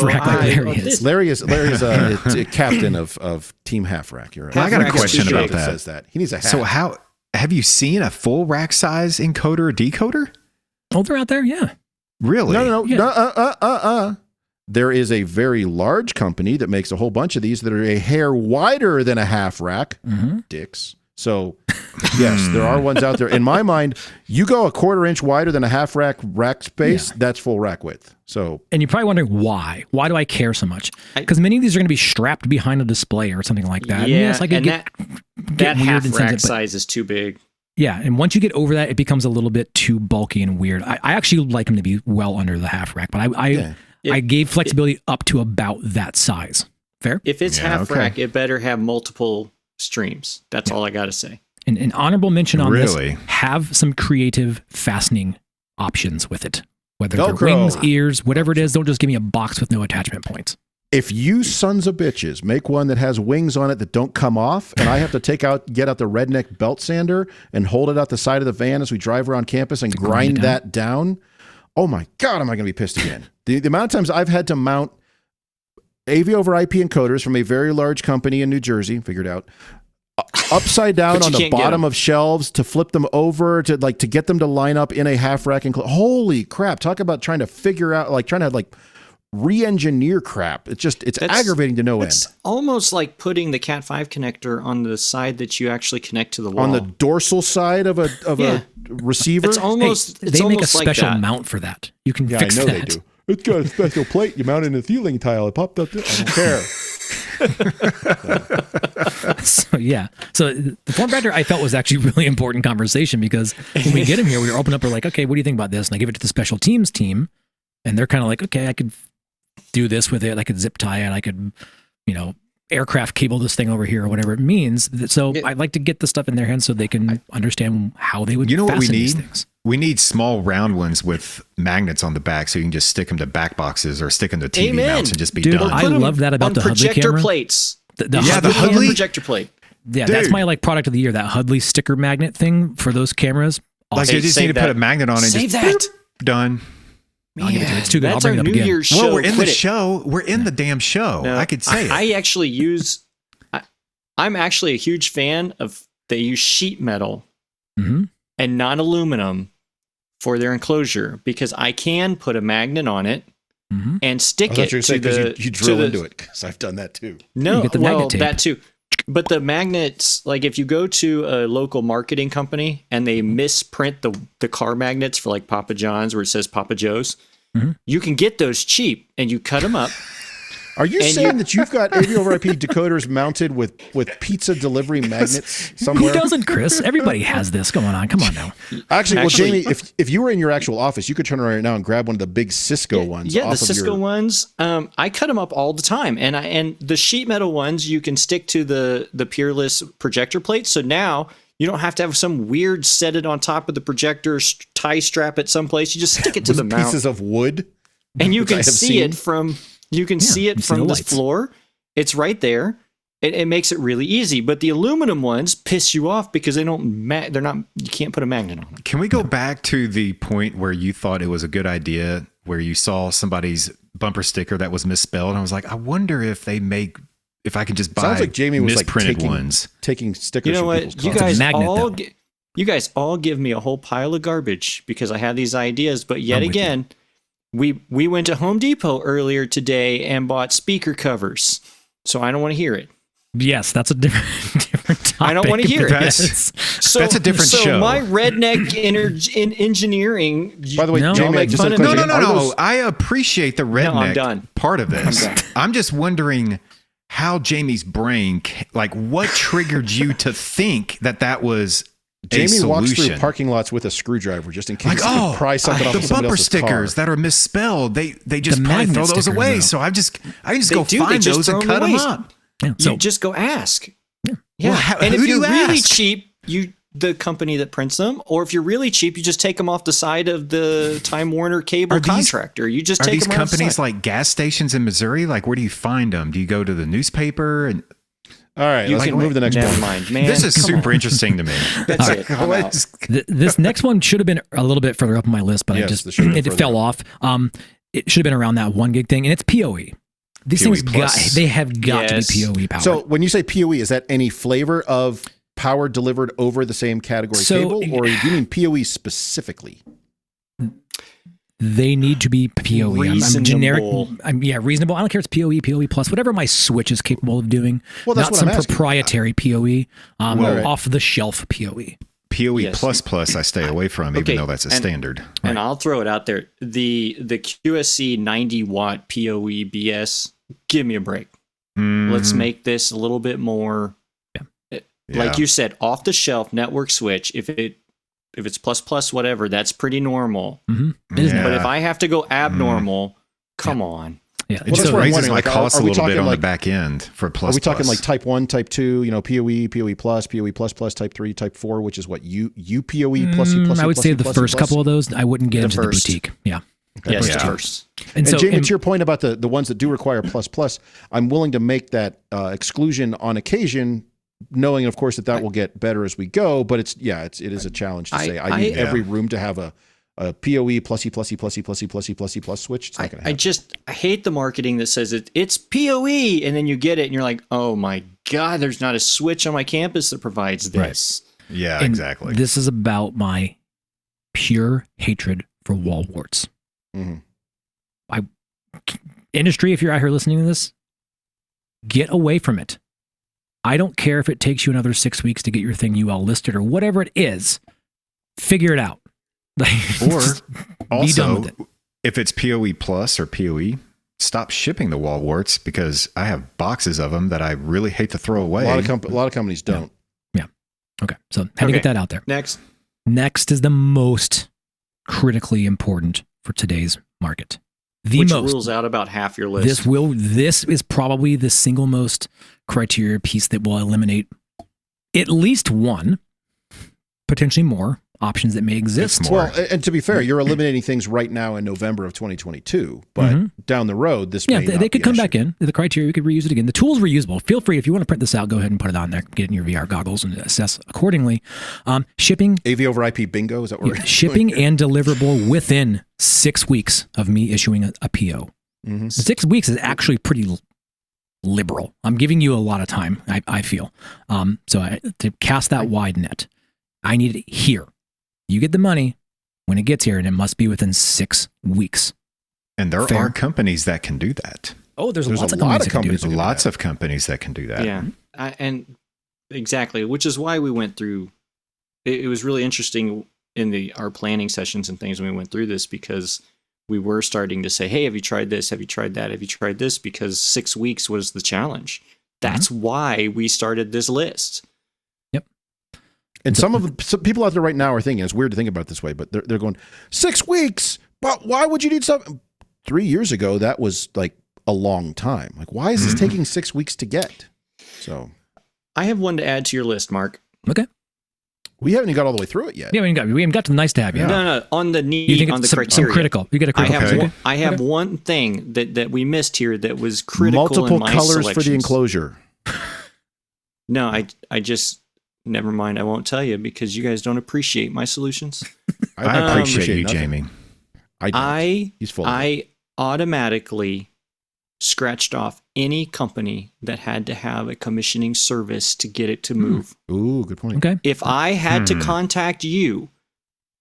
rack like Larry is.
Larry is a captain of team half rack. You're right.
I got a question about that.
Says that. He needs a hat.
So how have you seen a full rack size encoder or decoder?
Oh, they're out there. Yeah.
Really?
No.
Yeah.
There is a very large company that makes a whole bunch of these that are a hair wider than a half rack. Dicks. So, yes, there are ones out there. In my mind, you go a quarter inch wider than a half rack space, that's full rack width. So,
and you're probably wondering why? Why do I care so much? Because many of these are going to be strapped behind a display or something like that.
Yeah,
and yes, I could
that half rack size is too big.
Yeah, and once you get over that, it becomes a little bit too bulky and weird. I actually like them to be well under the half rack, but I gave flexibility up to about that size. Fair?
If it's half rack, it better have multiple streams. That's all I got to say.
And an honorable mention on this, have some creative fastening options with it. Whether they're wings, ears, whatever it is, don't just give me a box with no attachment points.
If you sons of bitches make one that has wings on it that don't come off, and I have to get out the redneck belt sander and hold it out the side of the van as we drive around campus and grind that down, oh my God, am I going to be pissed again? The amount of times I've had to mount AV over IP encoders from a very large company in New Jersey, figured out, upside down on the bottom of shelves to flip them over to get them to line up in a half rack. Holy crap. Talk about trying to figure out, trying to re-engineer crap. It's aggravating to no end. It's
almost like putting the Cat 5 connector on the side that you actually connect to the wall.
On the dorsal side of a receiver.
They
make a special mount for that. You can fix that. I know they do.
It's got a special plate. You mount it in a ceiling tile. It popped up. I don't care.
So the form factor I felt was actually a really important conversation because when we get in here, we open up. We're like, okay, what do you think about this? And I give it to the special teams team, and they're kind of like, okay, I could do this with it. I could zip tie it. I could, aircraft cable this thing over here or whatever it means. So I'd like to get the stuff in their hands so they can understand how they would.
You know what we need?
These things.
We need small round ones with magnets on the back, so you can just stick them to back boxes or stick them to TV mounts and just be done.
I love that about the Hudley camera.
Plates.
The
Hudley projector plate.
Yeah, that's my product of the year. That Hudley sticker magnet thing for those cameras.
Awesome. You just need to put a magnet on it.
Save that.
Done.
Man, it's too good.
That's our New Year's show.
Well, we're in the show. We're in the damn show. No, I could say it.
I actually use. I'm actually a huge fan of. They use sheet metal and not aluminum for their enclosure because I can put a magnet on it and stick it to the.
You drill into it because I've done that too.
No, that too. But the magnets, if you go to a local marketing company and they misprint the car magnets for Papa John's where it says Papa Joe's, you can get those cheap and you cut them up.
Are you saying that you've got AV over IP decoders mounted with pizza delivery magnets somewhere?
Who doesn't, Chris? Everybody has this going on. Come on now.
Actually, Jamie, if you were in your actual office, you could turn around right now and grab one of the big Cisco ones.
Yeah, the Cisco ones. I cut them up all the time, and the sheet metal ones you can stick to the Peerless projector plate. So now you don't have to have some weird set it on top of the projector tie strap at some place. You just stick it to the mount.
Pieces of wood.
and you can see it from the floor. It's right there. It makes it really easy, but the aluminum ones piss you off because they're not. You can't put a magnet on them.
Can we go back to the point where you thought it was a good idea, where you saw somebody's bumper sticker that was misspelled, and I was like, I wonder if I can just buy.
Sounds like Jamie was
misprinted ones,
taking stickers.
You know
from
what? You guys all give me a whole pile of garbage because I have these ideas, but yet again, we went to Home Depot earlier today and bought speaker covers, so I don't want to hear it.
Yes, that's a different topic.
I don't want to hear it.
That's a different show.
So my redneck engineering.
By the way, Jamie,
no. I appreciate the redneck part of this. I'm just wondering how Jamie's brain, like, what triggered you to think that was
Jamie walks through parking lots with a screwdriver just in case he can pry something off of somebody else's car.
The bumper stickers that are misspelled, they just probably throw those away. So I can just go find those and cut them up.
Yeah, so, you just go ask. Yeah. Well, and if you're really cheap, the company that prints them, or if you're really cheap, you just take them off the side of the Time Warner cable contractor. You just take them off the side. Are these companies
like gas stations in Missouri? Like, where do you find them? Do you go to the newspaper? And
all right, let's move to the next one.
Mind, man.
This is super interesting to me.
That's it.
This next one should have been a little bit further up on my list, but it fell off. It should have been around that 1 gig thing, and it's PoE. These things have got to be PoE powered.
So when you say PoE, is that any flavor of power delivered over the same category cable, or do you mean PoE specifically?
They need to be PoE. I'm generic. Reasonable. I don't care if it's PoE plus, whatever my switch is capable of doing.
Well, that's
not some proprietary PoE, off the shelf PoE.
PoE plus I stay away from, even though that's a standard.
And I'll throw it out there. The QSC 90 watt PoE BS, give me a break. Let's make this a little bit more, like you said, off the shelf network switch. If it's plus whatever, that's pretty normal. But if I have to go abnormal, come on.
Yeah, it just raises my costs a little bit on the back end for plus.
Are we talking like type 1, type 2, PoE plus, PoE plus, type 3, type 4, which is what UPoE plus E plus?
I would say the first couple of those, I wouldn't get into the boutique. Yeah.
Yes, first.
And so, Jamie, to your point about the ones that do require plus, I'm willing to make that exclusion on occasion, knowing, of course, that will get better as we go. But it is a challenge to say I need every room to have a PoE plus E plus E plus E plus E plus E plus E plus switch. It's not going to happen.
I hate the marketing that says it's PoE, and then you get it, and you're like, oh my God, there's not a switch on my campus that provides this.
Right. Yeah,
and
exactly.
This is about my pure hatred for wall warts. Industry, if you're out here listening to this, get away from it. I don't care if it takes you another 6 weeks to get your thing UL listed or whatever it is. Figure it out.
Or also, if it's PoE plus or PoE, stop shipping the wall warts, because I have boxes of them that I really hate to throw away.
A lot of companies don't.
Yeah. Okay. So how to get that out there.
Next
is the most critically important for today's market.
Which rules out about half your list.
This is probably the single most criteria piece that will eliminate at least one, potentially more options that may exist.
Well, and to be fair, you're eliminating things right now in November of 2022, but down the road, this may not
they could
be
come back in. The criteria, we could reuse it again. The tool's reusable. Feel free, if you want to print this out, go ahead and put it on there, get it in your VR goggles and assess accordingly. Shipping.
AV over IP bingo, is that what we're
shipping and deliverable within 6 weeks of me issuing a PO. 6 weeks is actually pretty liberal. I'm giving you a lot of time, I feel. To cast that wide net, I need it here. You get the money when it gets here, and it must be within 6 weeks.
And there are companies that can do that.
Oh, there's lots of companies.
Lots of companies that can do that.
Yeah, and exactly, which is why we went through. It was really interesting in our planning sessions and things when we went through this, because we were starting to say, "Hey, have you tried this? Have you tried that? Have you tried this?" Because 6 weeks was the challenge. That's why we started this list.
And some people out there right now are thinking, it's weird to think about it this way, but they're going, 6 weeks? Well, why would you need something? 3 years ago, that was like a long time. Like, why is this taking 6 weeks to get? So,
I have one to add to your list, Mark.
Okay.
We haven't even got all the way through it yet.
Yeah, we haven't got to the nice to have yet.
No, on the need,
You think
on the
it's
criteria.
some critical. You get a critical.
I have one thing that we missed here that was critical
Multiple
in my
colors
selections.
for the enclosure.
No, I just, never mind. I won't tell you because you guys don't appreciate my solutions.
I appreciate you,
nothing.
Jamie.
He's full of it.
I automatically scratched off any company that had to have a commissioning service to get it to move.
Ooh, good point.
Okay.
If I had to contact you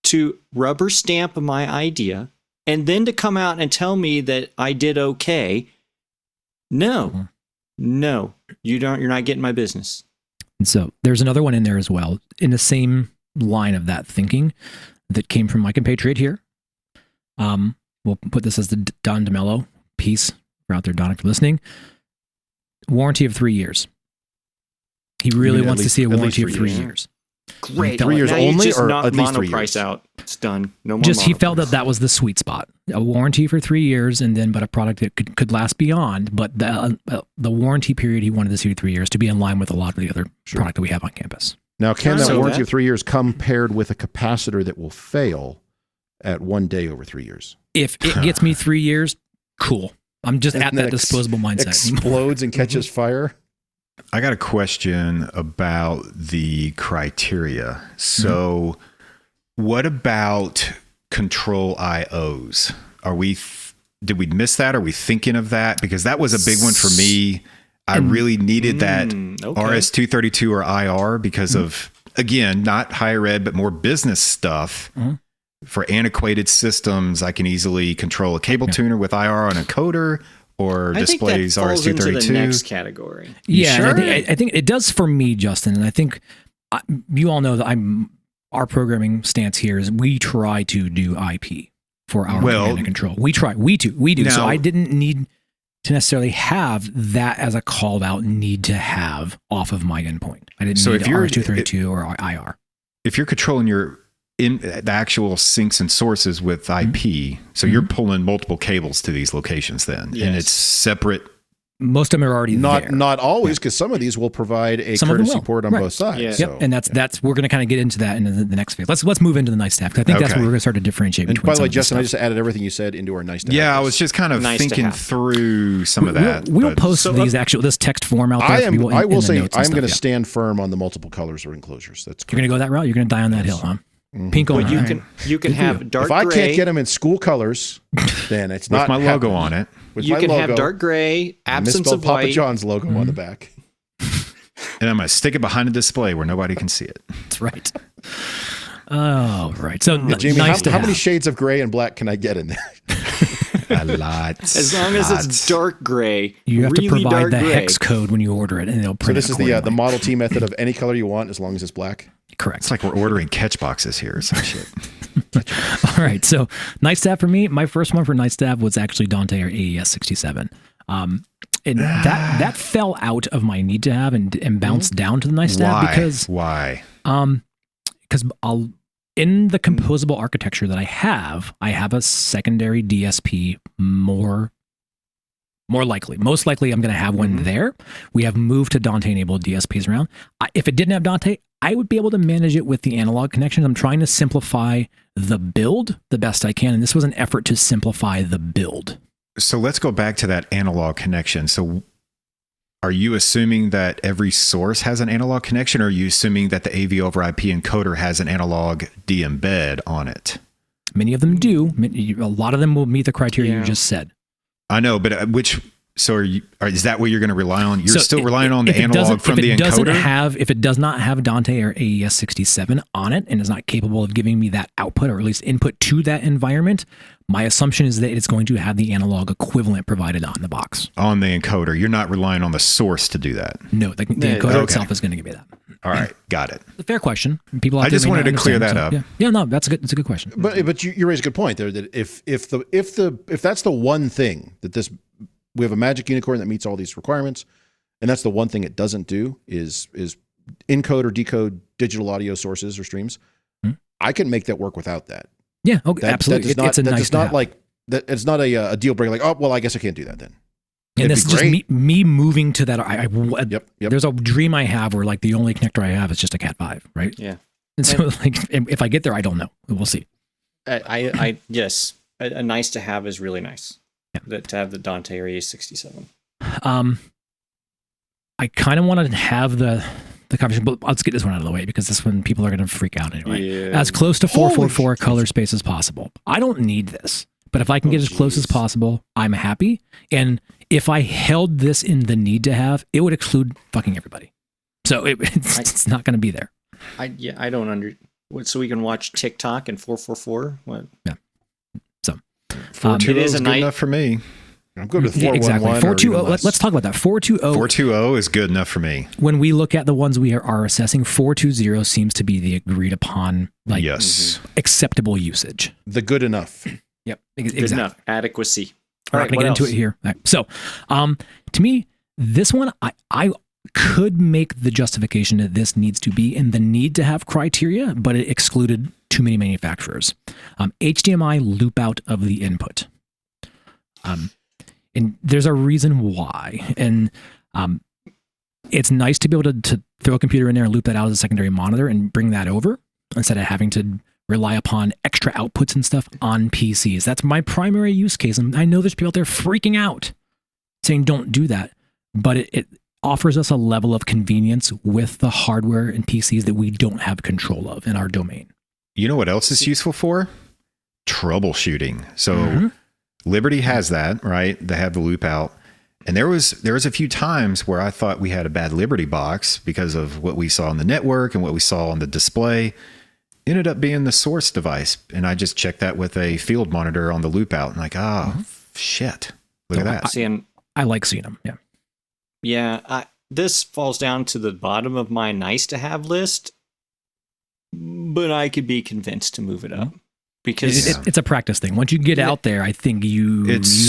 to rubber stamp my idea and then to come out and tell me that I did okay, no, you're not getting my business.
And so there's another one in there as well, in the same line of that thinking that came from my compatriot here. We'll put this as the Don DeMello piece for out there, Don, if you're listening. Warranty of 3 years. He really wants to see a warranty of 3 years.
Great.
3 years
now
only,
you just
or
knock
at least 3
monoprice
years?
out. It's done. No more.
Just he felt
monoprice.
that was the sweet spot. A warranty for 3 years, and then but a product that could last beyond. But the warranty period he wanted to see 3 years to be in line with a lot of the other product that we have on campus.
Now, can that
So
warranty
that-
of 3 years come paired with a capacitor that will fail at 1 day over 3 years?
If it gets me 3 years, cool. I'm just at
And then
that disposable mindset.
Explodes and catches fire?
I got a question about the criteria. So, what about control IOs? Did we miss that? Are we thinking of that? Because that was a big one for me. I really needed that RS-232 or IR because of, again, not higher ed, but more business stuff. For antiquated systems, I can easily control a cable tuner with IR on a encoder or displays
I think that falls into
RS-232.
the next category.
Yeah,
Sure?
I think it does for me, Justin. And I think you all know that our programming stance here is we try to do IP for our command and control. We do. So I didn't need to necessarily have that as a called out need to have off of my endpoint. I didn't need RS-232 or IR.
If you're controlling in the actual sinks and sources with IP, so you're pulling multiple cables to these locations then, and it's separate.
Most of them are already there.
Not always, because some of these will provide a courtesy port on both sides.
Yeah.
So,
and that's we're going to kind of get into that in the next phase. Let's move into the nice to have, because I think that's where we're going to start to differentiate.
And
between
by the
some
way,
of this
Justin, I
stuff.
just added everything you said into our nice to have.
Yeah, I was just kind of
Nice to
thinking
have.
through some of that.
We'll post this text form out there.
I will say I'm going to stand firm on the multiple colors or enclosures. That's
You're going to go that route. You're going to die on that hill, huh? Pink on.
But you can have dark
If I
gray.
can't get them in school colors, then it's
with
not
my logo on it.
With
You
my
can
logo,
have dark gray, absence
misspelled
of
Papa
white.
John's logo on the back.
And I'm going to stick it behind a display where nobody can see it.
That's right. Oh, right. So
Jamie,
nice
how
to
many
have.
shades of gray and black can I get in there?
A lot.
As long as it's dark gray,
You have
really
to provide
dark
the
gray.
hex code when you order it, and they'll
So
print
this
it
is the
accordingly.
Model T method of any color you want as long as it's black.
Correct.
It's like we're ordering catch boxes here or some shit.
All right. So nice to have for me. My first one for nice to have was actually Dante or AES 67. And that fell out of my need to have and bounced down to the nice to have because
Why?
in the composable architecture that I have a secondary DSP more likely. Most likely I'm going to have one there. We have moved to Dante enabled DSPs around. If it didn't have Dante, I would be able to manage it with the analog connections. I'm trying to simplify the build the best I can. And this was an effort to simplify the build.
So let's go back to that analog connection. So are you assuming that every source has an analog connection, or are you assuming that the AV over IP encoder has an analog D-embed on it?
Many of them do. A lot of them will meet the criteria you just said.
I know, but is that what you're going to rely on? You're
So
still relying on the
if it
analog from the encoder?
If it does not have Dante or AES 67 on it and is not capable of giving me that output or at least input to that environment, my assumption is that it's going to have the analog equivalent provided on the box.
On the encoder. You're not relying on the source to do that.
No, the encoder itself is going to give me that.
All right, got it.
It's a fair question. People out
I
there
just
may
wanted
not
to clear
understand,
that up.
Yeah, no, that's a good question.
But you raise a good point there that if that's the one thing that we have a magic unicorn that meets all these requirements, and that's the one thing it doesn't do is encode or decode digital audio sources or streams. I can make that work without that.
Yeah, okay, absolutely. It's
not a deal breaker. Like, oh well, I guess I can't do that then.
And this is just me moving to that.
Yep.
There's a dream I have where like the only connector I have is just a Cat 5, right?
Yeah.
And so, like, if I get there, I don't know. We'll see.
Yes, a nice to have is really nice.
Yeah.
To have the Dante or A67.
I kind of want to have the conversation, but let's get this one out of the way because this one people are going to freak out anyway.
Yeah.
As close to 444 color space as possible. I don't need this, but if I can get as close as possible, I'm happy. And if I held this in the need to have, it would exclude fucking everybody. So it's not going to be there.
I don't so we can watch TikTok and 444. What?
Yeah. So
420 is good enough for me.
I'm good with 411.
Exactly. 420. Let's talk about that. 420.
420 is good enough for me.
When we look at the ones we are assessing, 420 seems to be the agreed upon, like, acceptable usage.
The good enough.
Yep.
Good
exactly.
enough. Adequacy.
All right, going to get into it here. Right. So, to me, this one, I could make the justification that this needs to be in the need to have criteria, but it excluded too many manufacturers. HDMI loop out of the input. And there's a reason why. And it's nice to be able to throw a computer in there and loop that out as a secondary monitor and bring that over instead of having to rely upon extra outputs and stuff on PCs. That's my primary use case. And I know there's people out there freaking out saying don't do that. But it offers us a level of convenience with the hardware and PCs that we don't have control of in our domain.
You know what else is useful for? Troubleshooting. So Liberty has that, right? They have the loop out. And there was a few times where I thought we had a bad Liberty box because of what we saw on the network and what we saw on the display. Ended up being the source device. And I just checked that with a field monitor on the loop out and like, shit. Look at that.
I like seeing them. Yeah.
Yeah. This falls down to the bottom of my nice to have list, but I could be convinced to move it up. Because
it's a practice thing. Once you get out there, I think you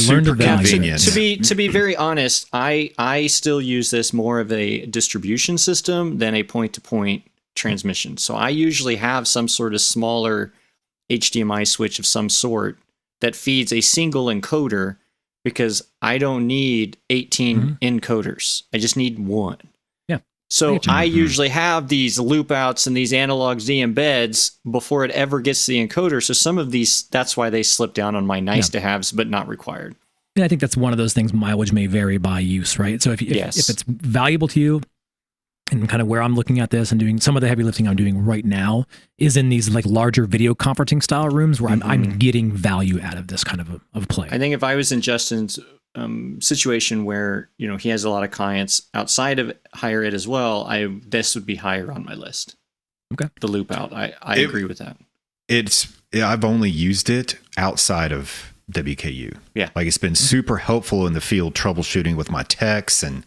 learn the value.
To be very honest, I still use this more of a distribution system than a point-to-point transmission. So I usually have some sort of smaller HDMI switch of some sort that feeds a single encoder because I don't need 18 encoders. I just need one. So I usually have these loop outs and these analog Z embeds before it ever gets to the encoder. So some of these, that's why they slip down on my nice to haves, but not required.
And I think that's one of those things. Mileage may vary by use, right? So if it's valuable to you, and kind of where I'm looking at this and doing some of the heavy lifting I'm doing right now is in these like larger video conferencing style rooms where I'm getting value out of this kind of play.
I think if I was in Justin's situation where, you know, he has a lot of clients outside of higher ed as well, this would be higher on my list.
Okay.
The loop out. I agree with that.
I've only used it outside of WKU.
Yeah.
Like it's been super helpful in the field troubleshooting with my techs and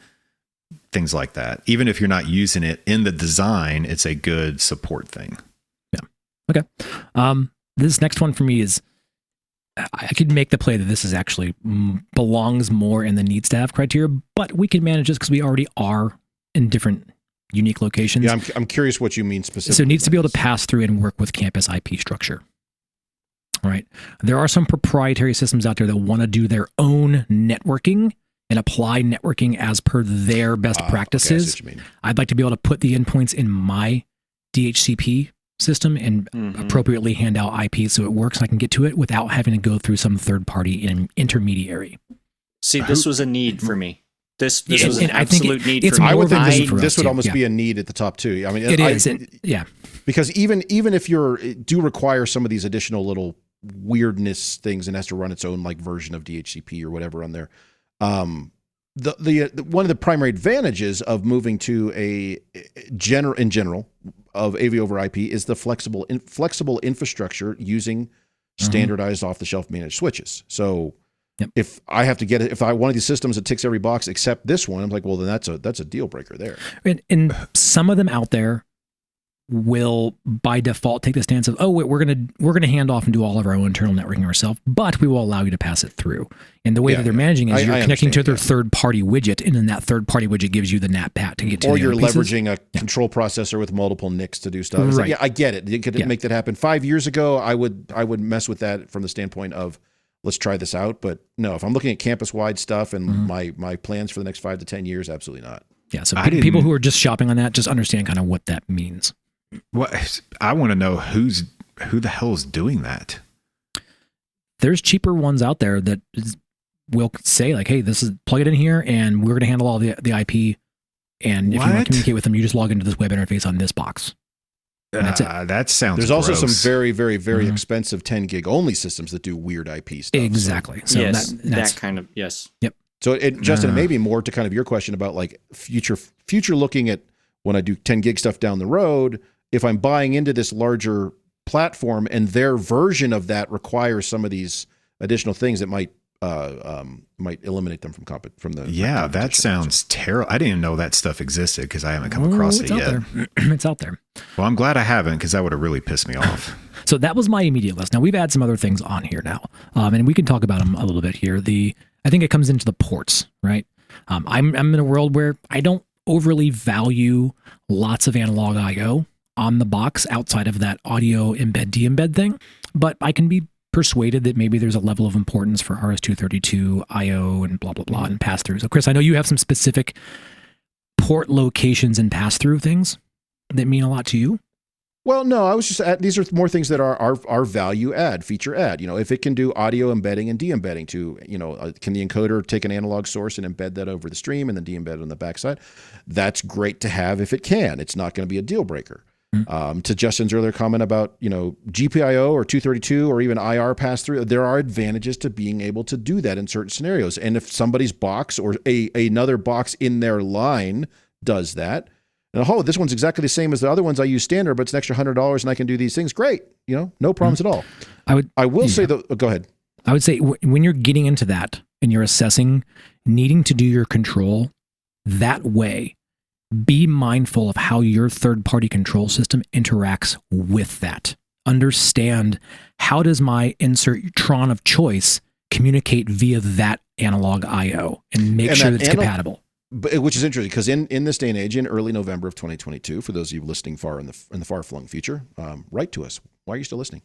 things like that. Even if you're not using it in the design, it's a good support thing.
Yeah. Okay. This next one for me is, I could make the play that this is actually belongs more in the needs to have criteria, but we can manage this because we already are in different unique locations.
Yeah, I'm curious what you mean specifically.
So it needs to be able to pass through and work with campus IP structure. Right. There are some proprietary systems out there that want to do their own networking and apply networking as per their best practices.
Okay, I see what you mean.
I'd like to be able to put the endpoints in my DHCP system and appropriately hand out IP so it works and I can get to it without having to go through some third party intermediary.
See, this was a need for me. This was an absolute need for me.
I would think this would almost be a need at the top too. I mean,
it is.
Because even if you do require some of these additional little weirdness things and has to run its own like version of DHCP or whatever on there. The one of the primary advantages of moving to a general of AV over IP is the flexible infrastructure using standardized off-the-shelf managed switches. So if I have to if one of these systems that ticks every box except this one, I'm like, well, then that's a deal breaker there.
And some of them out there will by default take the stance of, we're gonna hand off and do all of our own internal networking ourselves, but we will allow you to pass it through. And the way that they're managing is you're connecting to their third-party widget, and then that third-party widget gives you the NAT-PAT to get to. Or you're
leveraging a control processor with multiple NICs to do stuff. Right. Like, I get it. You could make that happen. 5 years ago, I would mess with that from the standpoint of let's try this out. But no, if I'm looking at campus-wide stuff and my plans for the next 5 to 10 years, absolutely not.
Yeah. So people who are just shopping on that just understand kind of what that means.
What I want to know who the hell is doing that?
There's cheaper ones out there that will say like, hey, this is plug it in here and we're going to handle all the IP. And if you want to communicate with them, you just log into this web interface on this box. And that's it.
That sounds
There's
gross.
also some very, very, very expensive 10 gig only systems that do weird IP stuff.
Exactly. So
yes,
that's
that kind of, yes.
Yep.
So Justin, maybe more to kind of your question about like future looking at when I do 10 gig stuff down the road, if I'm buying into this larger platform and their version of that requires some of these additional things that might eliminate them from the
yeah, that sounds terrible. I didn't even know that stuff existed because I haven't come across it yet.
It's out there.
Well, I'm glad I haven't because that would have really pissed me off.
So that was my immediate list. Now we've had some other things on here now, and we can talk about them a little bit here. I think it comes into the ports, right? I'm in a world where I don't overly value lots of analog I/O on the box outside of that audio embed de-embed thing, but I can be persuaded that maybe there's a level of importance for RS-232 I/O and blah blah blah and pass through. So Chris, I know you have some specific port locations and pass through things that mean a lot to you.
Well, no, I was just these are more things that are value add, feature add. You know, if it can do audio embedding and de-embedding to, you know, can the encoder take an analog source and embed that over the stream and then de-embed it on the backside? That's great to have if it can. It's not going to be a deal breaker. To Justin's earlier comment about, you know, GPIO or 232 or even IR pass through, there are advantages to being able to do that in certain scenarios. And if somebody's box or another box in their line does that, and this one's exactly the same as the other ones I use standard, but it's an extra $100 and I can do these things. Great, you know, no problems at all. I will say that. Go ahead.
I would say when you're getting into that and you're assessing needing to do your control that way, be mindful of how your third-party control system interacts with that. Understand, how does my insert Tron of choice communicate via that analog I/O and make sure that it's compatible.
Which is interesting because in this day and age, in early November of 2022, for those of you listening far in the far-flung future, write to us. Why are you still listening?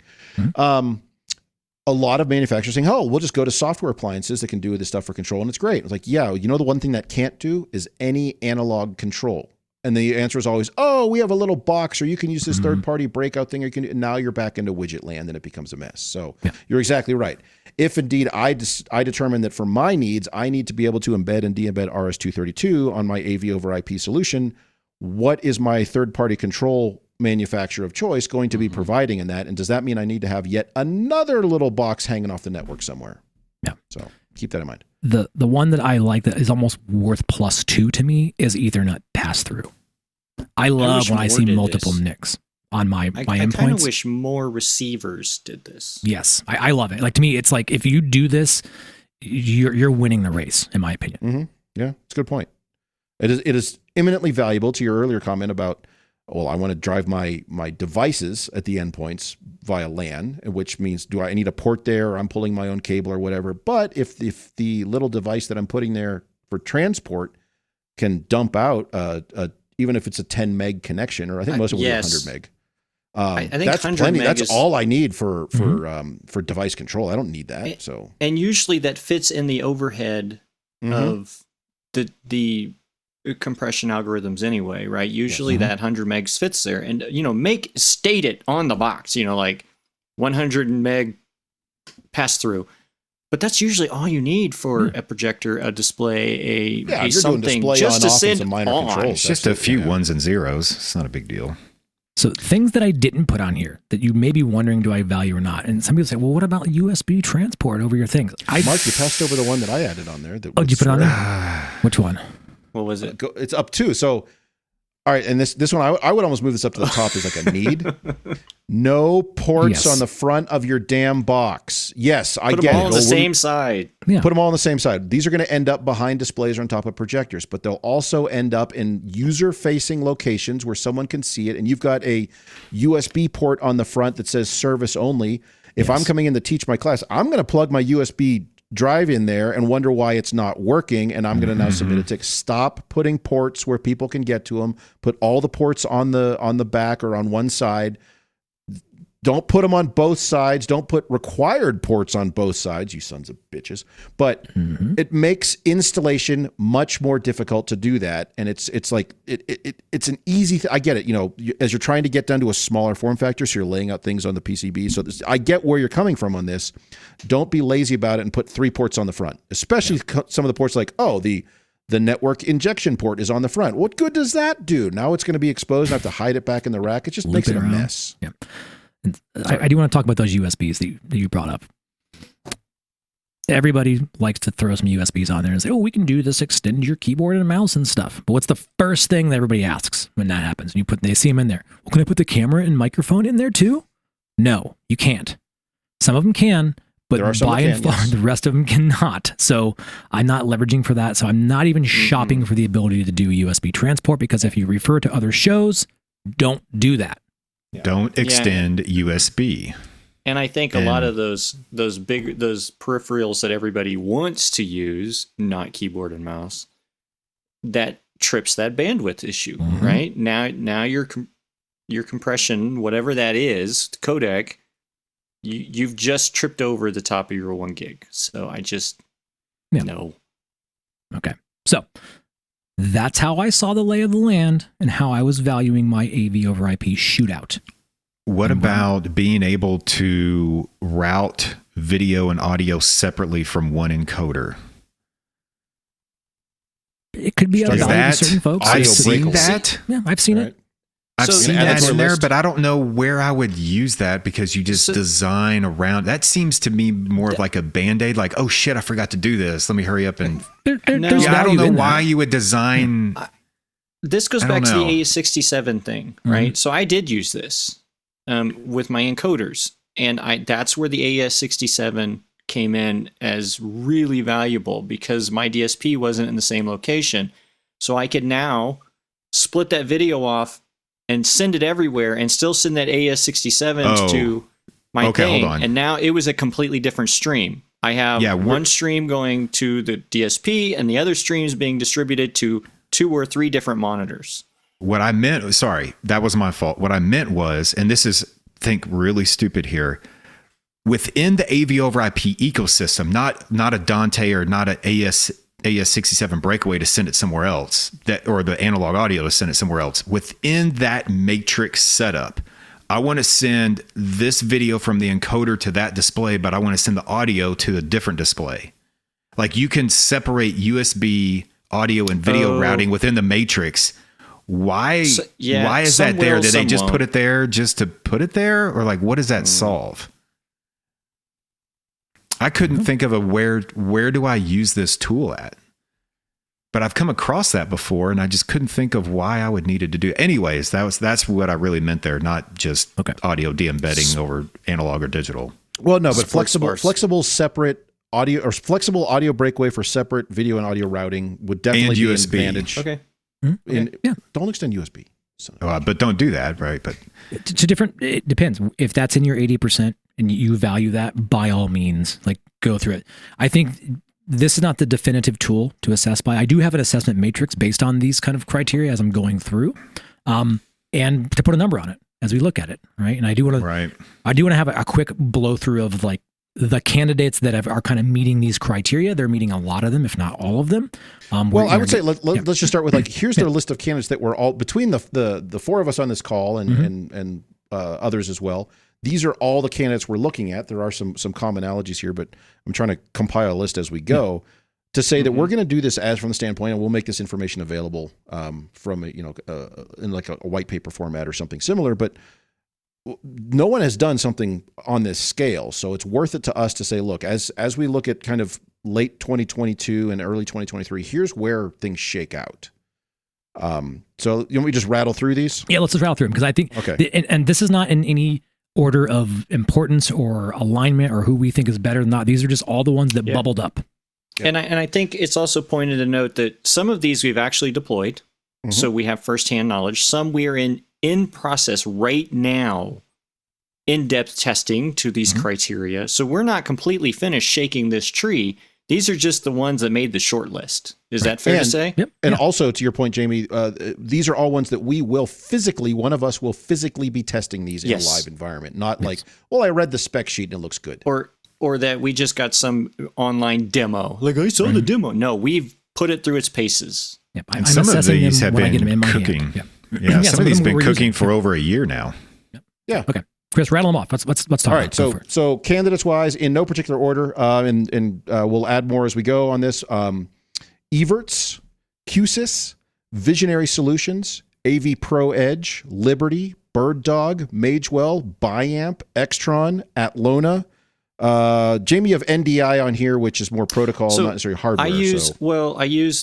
A lot of manufacturers saying, "Oh, we'll just go to software appliances that can do this stuff for control, and it's great." It's like, yeah, you know, the one thing that can't do is any analog control. And the answer is always, "Oh, we have a little box, or you can use this third-party breakout thing, or you can." And now you're back into widget land, and it becomes a mess. So you're exactly right. If indeed I determine that for my needs, I need to be able to embed and de-embed RS-232 on my AV over IP solution, what is my third-party control manufacturer of choice going to be providing in that? And does that mean I need to have yet another little box hanging off the network somewhere?
Yeah.
So keep that in mind.
The one that I like that is almost worth +2 to me is Ethernet pass-through. I love when I see multiple NICs on my endpoints. I kind
of wish more receivers did this.
Yes, I love it. Like, to me, it's like if you do this, you're winning the race, in my opinion.
Yeah, it's a good point. It is eminently valuable to your earlier comment about, well, I want to drive my devices at the endpoints via LAN, which means do I need a port there, or I'm pulling my own cable or whatever. But if the little device that I'm putting there for transport can dump out even if it's a 10 meg connection, or I think most of them are 100 meg.
I think
that's
100
plenty.
meg
That's
is
all I need for device control. I don't need that.
And usually that fits in the overhead of the compression algorithms anyway, right? Usually that 100 megs fits there, and state it on the box, like 100 meg pass through. But that's usually all you need for a projector, a display, a something just to send on.
It's just a few ones and zeros. It's not a big deal.
So things that I didn't put on here that you may be wondering, do I value or not? And some people say, well, what about USB transport over your things?
Mark, you passed over the one that I added on there.
Did you put it on there? Which one?
What was it?
It's up 2. So, all right, and this one, I would almost move this up to the top as like a need. No ports on the front of your damn box. Yes, I get it.
Put them all on the same side.
Yeah. Put them all on the same side. These are going to end up behind displays or on top of projectors, but they'll also end up in user-facing locations where someone can see it, and you've got a USB port on the front that says service only. If I'm coming in to teach my class, I'm going to plug my USB drive in there and wonder why it's not working, and I'm going to now submit a ticket. Stop putting ports where people can get to them. Put all the ports on the back or on one side. Don't put them on both sides. Don't put required ports on both sides, you sons of bitches. But it makes installation much more difficult to do that. And it's like it's an easy I get it. As you're trying to get down to a smaller form factor, so you're laying out things on the PCB. So I get where you're coming from on this. Don't be lazy about it and put 3 ports on the front, especially some of the ports like, the network injection port is on the front. What good does that do? Now it's going to be exposed. I have to hide it back in the rack. It just makes it a mess.
Yeah. I do want to talk about those USBs that you brought up. Everybody likes to throw some USBs on there and say, we can do this, extend your keyboard and mouse and stuff. But what's the first thing that everybody asks when that happens? And they see them in there. Well, can I put the camera and microphone in there too? No, you can't. Some of them can, but by and far, the rest of them cannot. So I'm not leveraging for that. So I'm not even shopping for the ability to do USB transport, because if you refer to other shows, don't do that.
Yeah. Don't extend USB.
And I think a lot of those peripherals that everybody wants to use, not keyboard and mouse, that trips that bandwidth issue, right? Now your compression, whatever that is, codec, you've just tripped over the top of your 1 gig. So I just no.
Okay, so that's how I saw the lay of the land and how I was valuing my AV over IP shootout.
What about being able to route video and audio separately from one encoder?
It could be a value to certain folks.
I've seen that.
Yeah, I've seen it.
I've seen that in there, but I don't know where I would use that, because you just design around. That seems to me more of like a Band-Aid, like, oh shit, I forgot to do this. Let me hurry up and... I don't know why you would design...
This goes back to the AS67 thing, right? So I did use this with my encoders, and that's where the AS67 came in as really valuable, because my DSP wasn't in the same location. So I could now split that video off and send it everywhere, and still send that AS67 to my thing. Hold on. And now it was a completely different stream. I have one stream going to the DSP, and the other streams being distributed to 2 or 3 different monitors.
What I meant, sorry, that was my fault. What I meant was, and this is, think really stupid here, within the AV over IP ecosystem, not a Dante or not an AS67 breakaway to send it somewhere else, or the analog audio to send it somewhere else. Within that matrix setup, I want to send this video from the encoder to that display, but I want to send the audio to a different display. Like, you can separate USB audio and video routing within the matrix. Why is that there? Did they just put it there just to put it there? Or like, what does that solve? I couldn't think of where do I use this tool at? But I've come across that before, and I just couldn't think of why I would need it to do it. Anyways, that's what I really meant there, not just audio de-embedding over analog or digital.
Well, no, but flexible separate audio, or flexible audio breakaway for separate video and audio routing would definitely be an advantage.
Okay.
Don't extend USB.
But don't do that, right? But
to different, it depends. If that's in your 80% and you value that, by all means, like, go through it. I think this is not the definitive tool to assess by. I do have an assessment matrix based on these kind of criteria as I'm going through, and to put a number on it as we look at it, right? And I do want to have a quick blow through of like the candidates that are kind of meeting these criteria. They're meeting a lot of them, if not all of them.
Well, I would say let's just start with, like, here's their list of candidates that were all between the 4 of us on this call and others as well. These are all the candidates we're looking at. There are some commonalities here, but I'm trying to compile a list as we go to say that we're going to do this as from the standpoint, and we'll make this information available from in like a white paper format or something similar. But no one has done something on this scale, so it's worth it to us to say, look, as we look at kind of late 2022 and early 2023, here's where things shake out. So you want me to just rattle through these?
Yeah, let's just rattle through them, because I think, and this is not in any order of importance or alignment or who we think is better than not. These are just all the ones that bubbled up.
Yeah. And I think it's also pointed to note that some of these we've actually deployed, so we have firsthand knowledge. Some we are in process right now, in-depth testing to these criteria. So we're not completely finished shaking this tree. These are just the ones that made the short list. Is that fair to say?
Yep.
And also, to your point, Jamie, these are all ones that one of us will physically be testing these in a live environment. Not like, well, I read the spec sheet and it looks good.
Or that we just got some online demo. Like, I saw the demo. No, we've put it through its paces.
Yep.
And some of these have been cooking. Yeah, some of these have been cooking for over a year now.
Yep. Yeah. Okay. Chris, rattle them off. Let's talk
All right,
about it.
So candidates-wise, in no particular order, and we'll add more as we go on this, Evertz, QSys, Visionary Solutions, AV Pro Edge, Liberty, BirdDog, Magewell, Biamp, Extron, Atlona. Jamie, you have NDI on here, which is more protocol, not necessarily hardware.
I use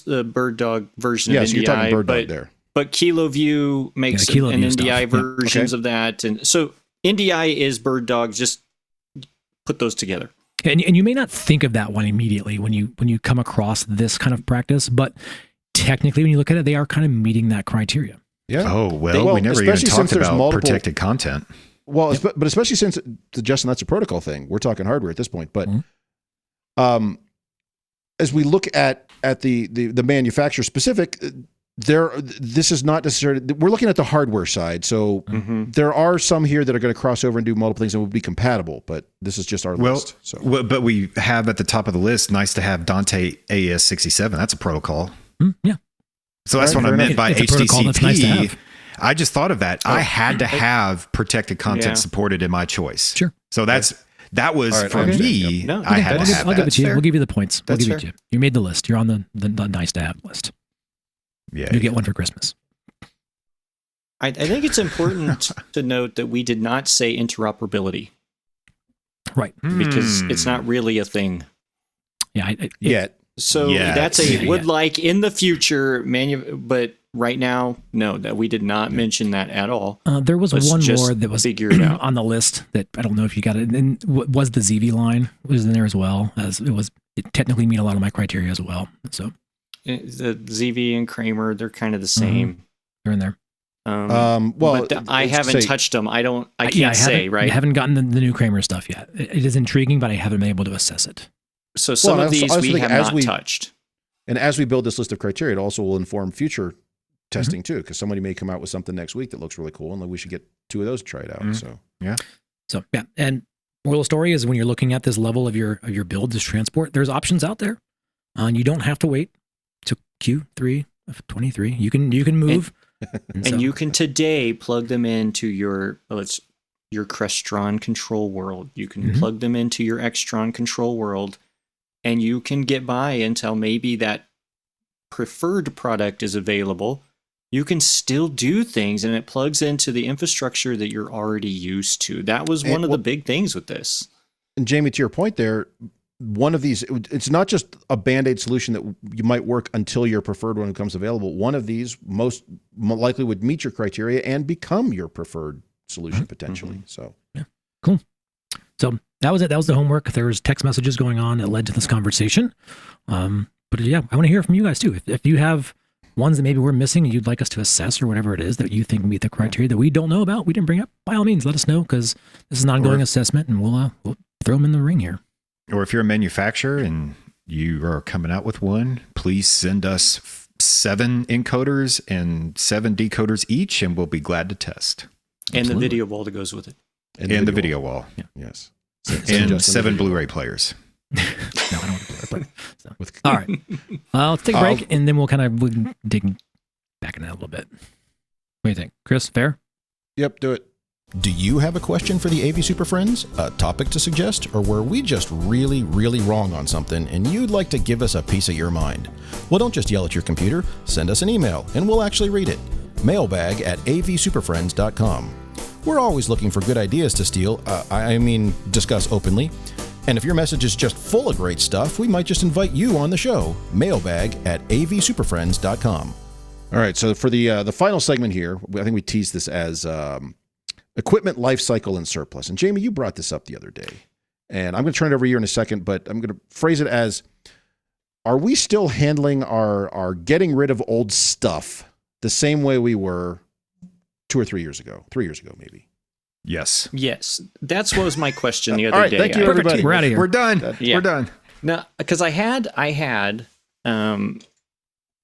the BirdDog version of NDI.
So you're talking BirdDog there.
But KiloView makes an NDI versions of that. And so NDI is BirdDog, just put those together.
And you may not think of that one immediately when you come across this kind of practice, but technically when you look at it, they are kind of meeting that criteria.
Yeah.
Oh, well we never even talked about protected content.
Well, but especially since, Justin, that's a protocol thing. We're talking hardware at this point. But as we look at the manufacturer specific, this is not necessarily, we're looking at the hardware side. So there are some here that are going to cross over and do multiple things and will be compatible, but this is just our list. So.
Well, but we have at the top of the list, nice to have Dante AES67. That's a protocol.
Yeah.
So that's what I meant by HDCP. Nice, I just thought of that. I had to have protected content supported in my choice.
Sure.
So that was for me. No, I had to have
I'll
that.
give it to you. We'll give you the points. We'll give it to you. You made the list. You're on the nice to have list.
Yeah.
You get one for Christmas.
I think it's important to note that we did not say interoperability.
Right.
Because it's not really a thing.
Yeah.
So that's would like in the future, but right now, no, that we did not mention that at all.
There was one more that was
figured out
on the list that I don't know if you got it. And was the ZV line was in there as well, as it technically meet a lot of my criteria as well. So
the ZV and Kramer, they're kind of the same.
They're in there.
But I haven't touched them. I can't say, right?
I haven't gotten the new Kramer stuff yet. It is intriguing, but I haven't been able to assess it.
So some of these we have not touched.
And as we build this list of criteria, it also will inform future testing too, because somebody may come out with something next week that looks really cool, and we should get 2 of those to try it out. So
and moral story is when you're looking at this level of your build, this transport, there's options out there, and you don't have to wait to Q3 of 23. You can move,
and you can today plug them into your Crestron control world. You can plug them into your Extron control world. And you can get by until maybe that preferred product is available. You can still do things, and it plugs into the infrastructure that you're already used to. That was one of the big things with this.
And Jamie, to your point there, one of these, it's not just a Band-Aid solution that you might work until your preferred one becomes available. One of these most likely would meet your criteria and become your preferred solution potentially. So
yeah, cool. So that was it. That was the homework. There was text messages going on that led to this conversation. But yeah, I want to hear from you guys too. If you have ones that maybe we're missing and you'd like us to assess or whatever it is that you think meet the criteria that we don't know about, we didn't bring up, by all means, let us know, because this is an ongoing assessment and we'll throw them in the ring here.
Or if you're a manufacturer and you are coming out with one, please send us 7 encoders and 7 decoders each, and we'll be glad to test.
And the video wall that goes with it.
And the video wall.
Yeah.
Yes.
And 7 Blu-ray players.
No, I don't want to play. So. All right. Let's take a break, and then we'll dig back in that a little bit. What do you think? Chris, fair?
Yep, do it.
Do you have a question for the AV Super Friends? A topic to suggest? Or were we just really, really wrong on something and you'd like to give us a piece of your mind? Well, don't just yell at your computer. Send us an email, and we'll actually read it. mailbag@avsuperfriends.com. We're always looking for good ideas to steal, discuss openly. And if your message is just full of great stuff, we might just invite you on the show. Mailbag@avsuperfriends.com.
All right, so for the final segment here, I think we teased this as equipment life cycle and surplus. And Jamie, you brought this up the other day. And I'm going to turn it over to you in a second, but I'm going to phrase it as, are we still handling our getting rid of old stuff the same way we were 2 or 3 years ago, 3 years ago, maybe?
Yes.
Yes. That's what was my question the other day.
Thank you, everybody.
We're out of here.
We're done.
Yeah.
We're done.
No, because I had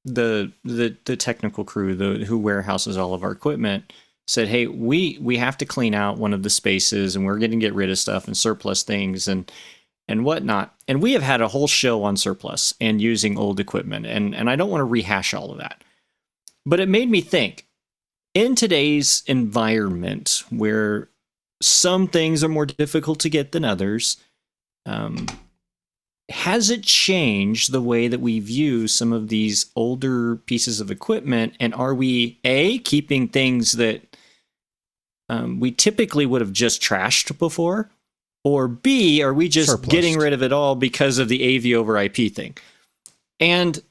the technical crew who warehouses all of our equipment said, hey, we have to clean out one of the spaces, and we're going to get rid of stuff and surplus things and whatnot. And we have had a whole show on surplus and using old equipment, and I don't want to rehash all of that. But it made me think, in today's environment where some things are more difficult to get than others, has it changed the way that we view some of these older pieces of equipment? And are we, A, keeping things that we typically would have just trashed before? Or B, are we just
Surplused.
getting rid of it all because of the AV over IP thing? And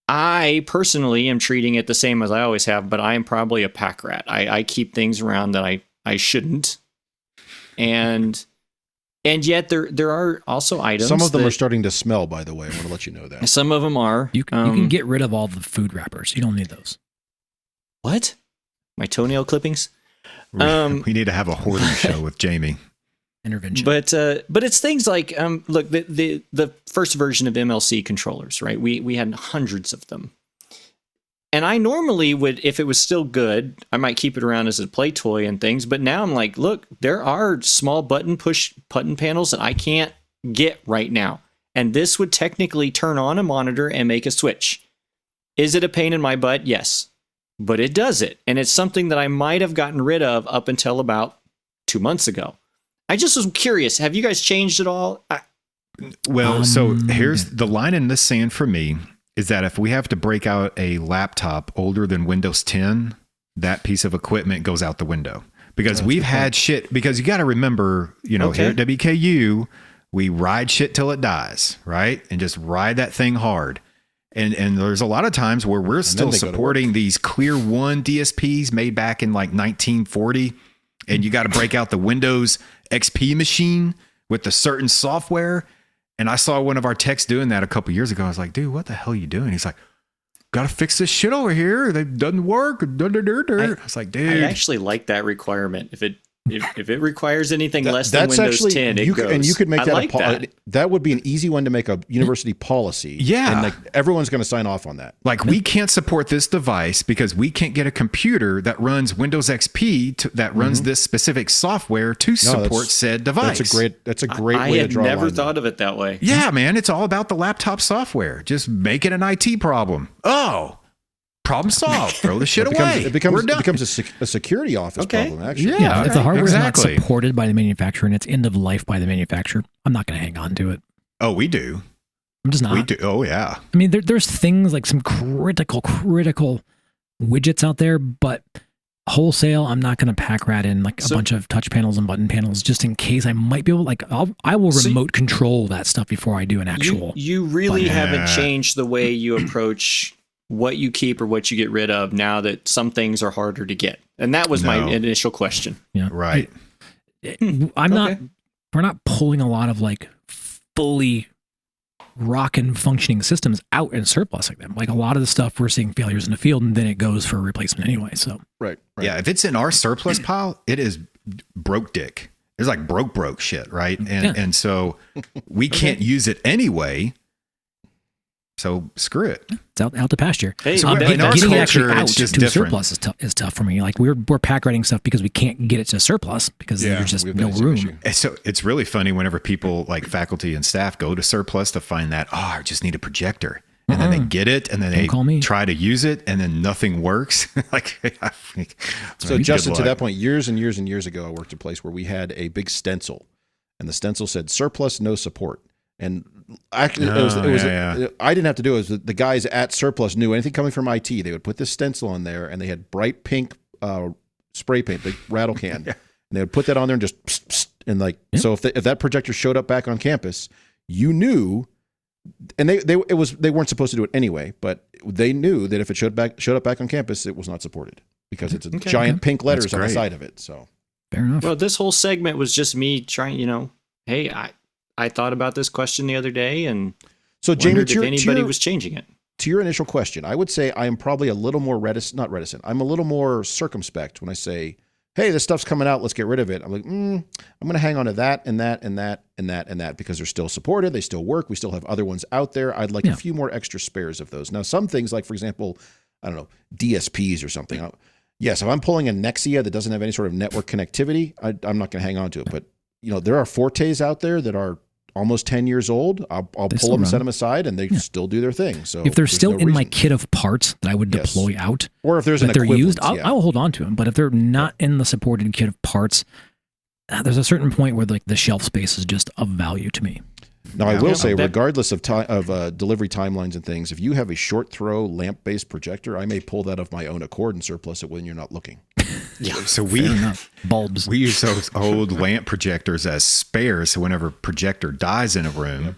I personally am treating it the same as I always have, but I am probably a pack rat. I keep things around that I shouldn't. And yet there are also items.
Some of them are starting to smell, by the way. I want to let you know that.
Some of them are.
You can get rid of all the food wrappers. You don't need those.
What? My toenail clippings?
We need to have a hoarding show with Jamie.
Intervention.
But it's things like look, the first version of MLC controllers, right? We had hundreds of them. And I normally would, if it was still good, I might keep it around as a play toy and things. But now I'm like, look, there are small push button panels that I can't get right now. And this would technically turn on a monitor and make a switch. Is it a pain in my butt? Yes. But it does it. And it's something that I might have gotten rid of up until about 2 months ago. I just was curious. Have you guys changed at all?
Well, so here's the line in the sand for me is that if we have to break out a laptop older than Windows 10, that piece of equipment goes out the window. Because we've had shit, because you got to remember, here at WKU, we ride shit till it dies, right? And just ride that thing hard. And there's a lot of times where we're still supporting these Clear 1 DSPs made back in like 1940, and you got to break out the Windows XP machine with the certain software. And I saw one of our techs doing that a couple years ago. I was like, dude, what the hell are you doing? He's like, got to fix this shit over here. It doesn't work. I was like, dude.
I actually like that requirement. If it requires anything less than Windows 10, it goes.
And you could make
that
that that would be an easy one to make a university policy.
Yeah.
And like everyone's going to sign off on that.
Like, we can't support this device because we can't get a computer that runs Windows XP that runs this specific software to support said device.
That's a great way to draw a line.
I had never thought of it that way.
Yeah, man. It's all about the laptop software. Just make it an IT problem. Oh, problem solved. Throw the shit away.
It becomes a security office problem, actually.
Yeah, if the hardware is not supported by the manufacturer and it's end of life by the manufacturer, I'm not going to hang on to it.
Oh, we do.
I'm just not.
We do. Oh, yeah.
I mean, there's things like some critical widgets out there, but wholesale, I'm not going to pack rat in like a bunch of touch panels and button panels just in case I might be able, like, I will remote control that stuff before I do an actual.
You really haven't changed the way you approach what you keep or what you get rid of now that some things are harder to get. And that was my initial question.
Yeah.
Right.
We're not pulling a lot of like fully rockin' functioning systems out and surplusing them. Like a lot of the stuff we're seeing failures in the field and then it goes for a replacement anyway. So
right.
Yeah. If it's in our surplus pile, it is broke dick. It's like broke shit. Right. And so we can't use it anyway. So screw it.
It's out to pasture.
Hey,
so
in our
getting
culture,
it out
it's just
to
different.
surplus is tough for me. Like we're pack writing stuff because we can't get it to surplus because there's just no room.
So it's really funny whenever people like faculty and staff go to surplus to find that, I just need a projector. And then they get it and then they try to use it and then nothing works.
So Justin, to that point, years and years and years ago, I worked at a place where we had a big stencil and the stencil said surplus, no support. And actually, I didn't have to do it. The guys at Surplus knew anything coming from IT. They would put this stencil on there, and they had bright pink spray paint, the rattle can, and they would put that on there and just psst, psst, and like so. If that projector showed up back on campus, you knew, and they weren't supposed to do it anyway, but they knew that if it showed up back on campus, it was not supported because it's giant pink letters on the side of it. So
fair enough.
Well, this whole segment was just me trying. Hey, I thought about this question the other day and
so Jamie,
if anybody was changing it.
To your initial question, I would say I am probably a little more not reticent. I'm a little more circumspect when I say hey, this stuff's coming out, let's get rid of it. I'm like, I'm going to hang on to that and that and that and that and that because they're still supported. They still work. We still have other ones out there. I'd like a few more extra spares of those. Now, some things like, for example, I don't know, DSPs or something. Yes, if I'm pulling a Nexia that doesn't have any sort of network connectivity, I'm not going to hang on to it. But, there are Fortes out there that are almost 10 years old. I'll pull them, set them aside, and they still do their thing. So
if they're still in my kit of parts that I would deploy out,
or if there's
they're used, I'll hold on to them. But if they're not in the supported kit of parts, there's a certain point where like the shelf space is just of value to me.
Now, I will say, regardless of delivery timelines and things, if you have a short throw lamp-based projector, I may pull that of my own accord and surplus it when you're not looking.
So
bulbs.
We use those old lamp projectors as spares. So whenever a projector dies in a room,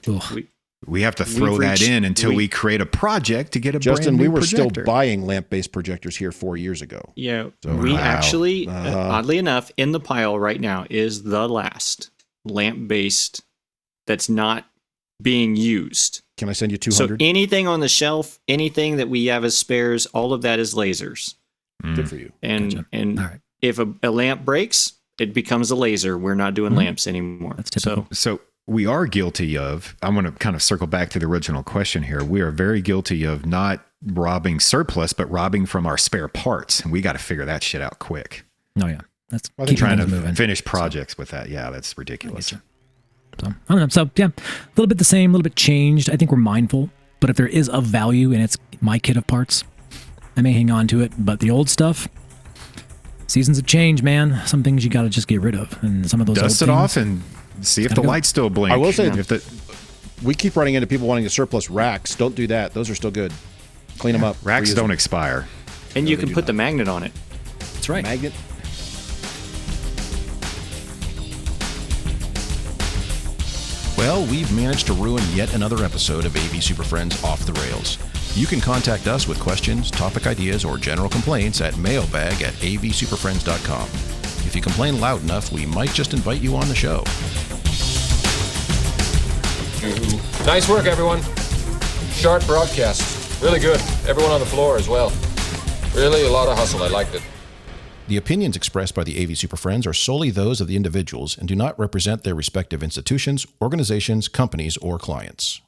we have to throw that in until we create a project to get a
Justin,
brand new
we were
projector.
still buying lamp-based projectors here 4 years ago.
Yeah, so, we actually, oddly enough, in the pile right now is the last lamp-based that's not being used.
Can I send you 200?
So anything on the shelf, anything that we have as spares, all of that is lasers.
Good for you.
And if a lamp breaks, it becomes a laser. We're not doing lamps anymore.
That's typical.
So we are guilty of, I'm going to kind of circle back to the original question here. We are very guilty of not robbing surplus, but robbing from our spare parts. And we got to figure that shit out quick.
Oh, yeah. That's
trying to finish projects with that. Yeah, that's ridiculous.
So, I don't know. So, yeah, a little bit the same, a little bit changed. I think we're mindful. But if there is of value and it's my kit of parts, I may hang on to it. But the old stuff, seasons have changed, man. Some things you got to just get rid of. And some of those
dust it off and see if the lights still blink.
I will say, we keep running into people wanting to surplus racks. Don't do that. Those are still good. Clean them up.
Racks don't expire.
And you can put the magnet on it.
That's right.
Magnet.
Well, we've managed to ruin yet another episode of AV Super Friends Off the Rails. You can contact us with questions, topic ideas, or general complaints at mailbag@avsuperfriends.com. If you complain loud enough, we might just invite you on the show.
Nice work, everyone. Sharp broadcast. Really good. Everyone on the floor as well. Really a lot of hustle. I liked it.
The opinions expressed by the AV Super Friends are solely those of the individuals and do not represent their respective institutions, organizations, companies, or clients.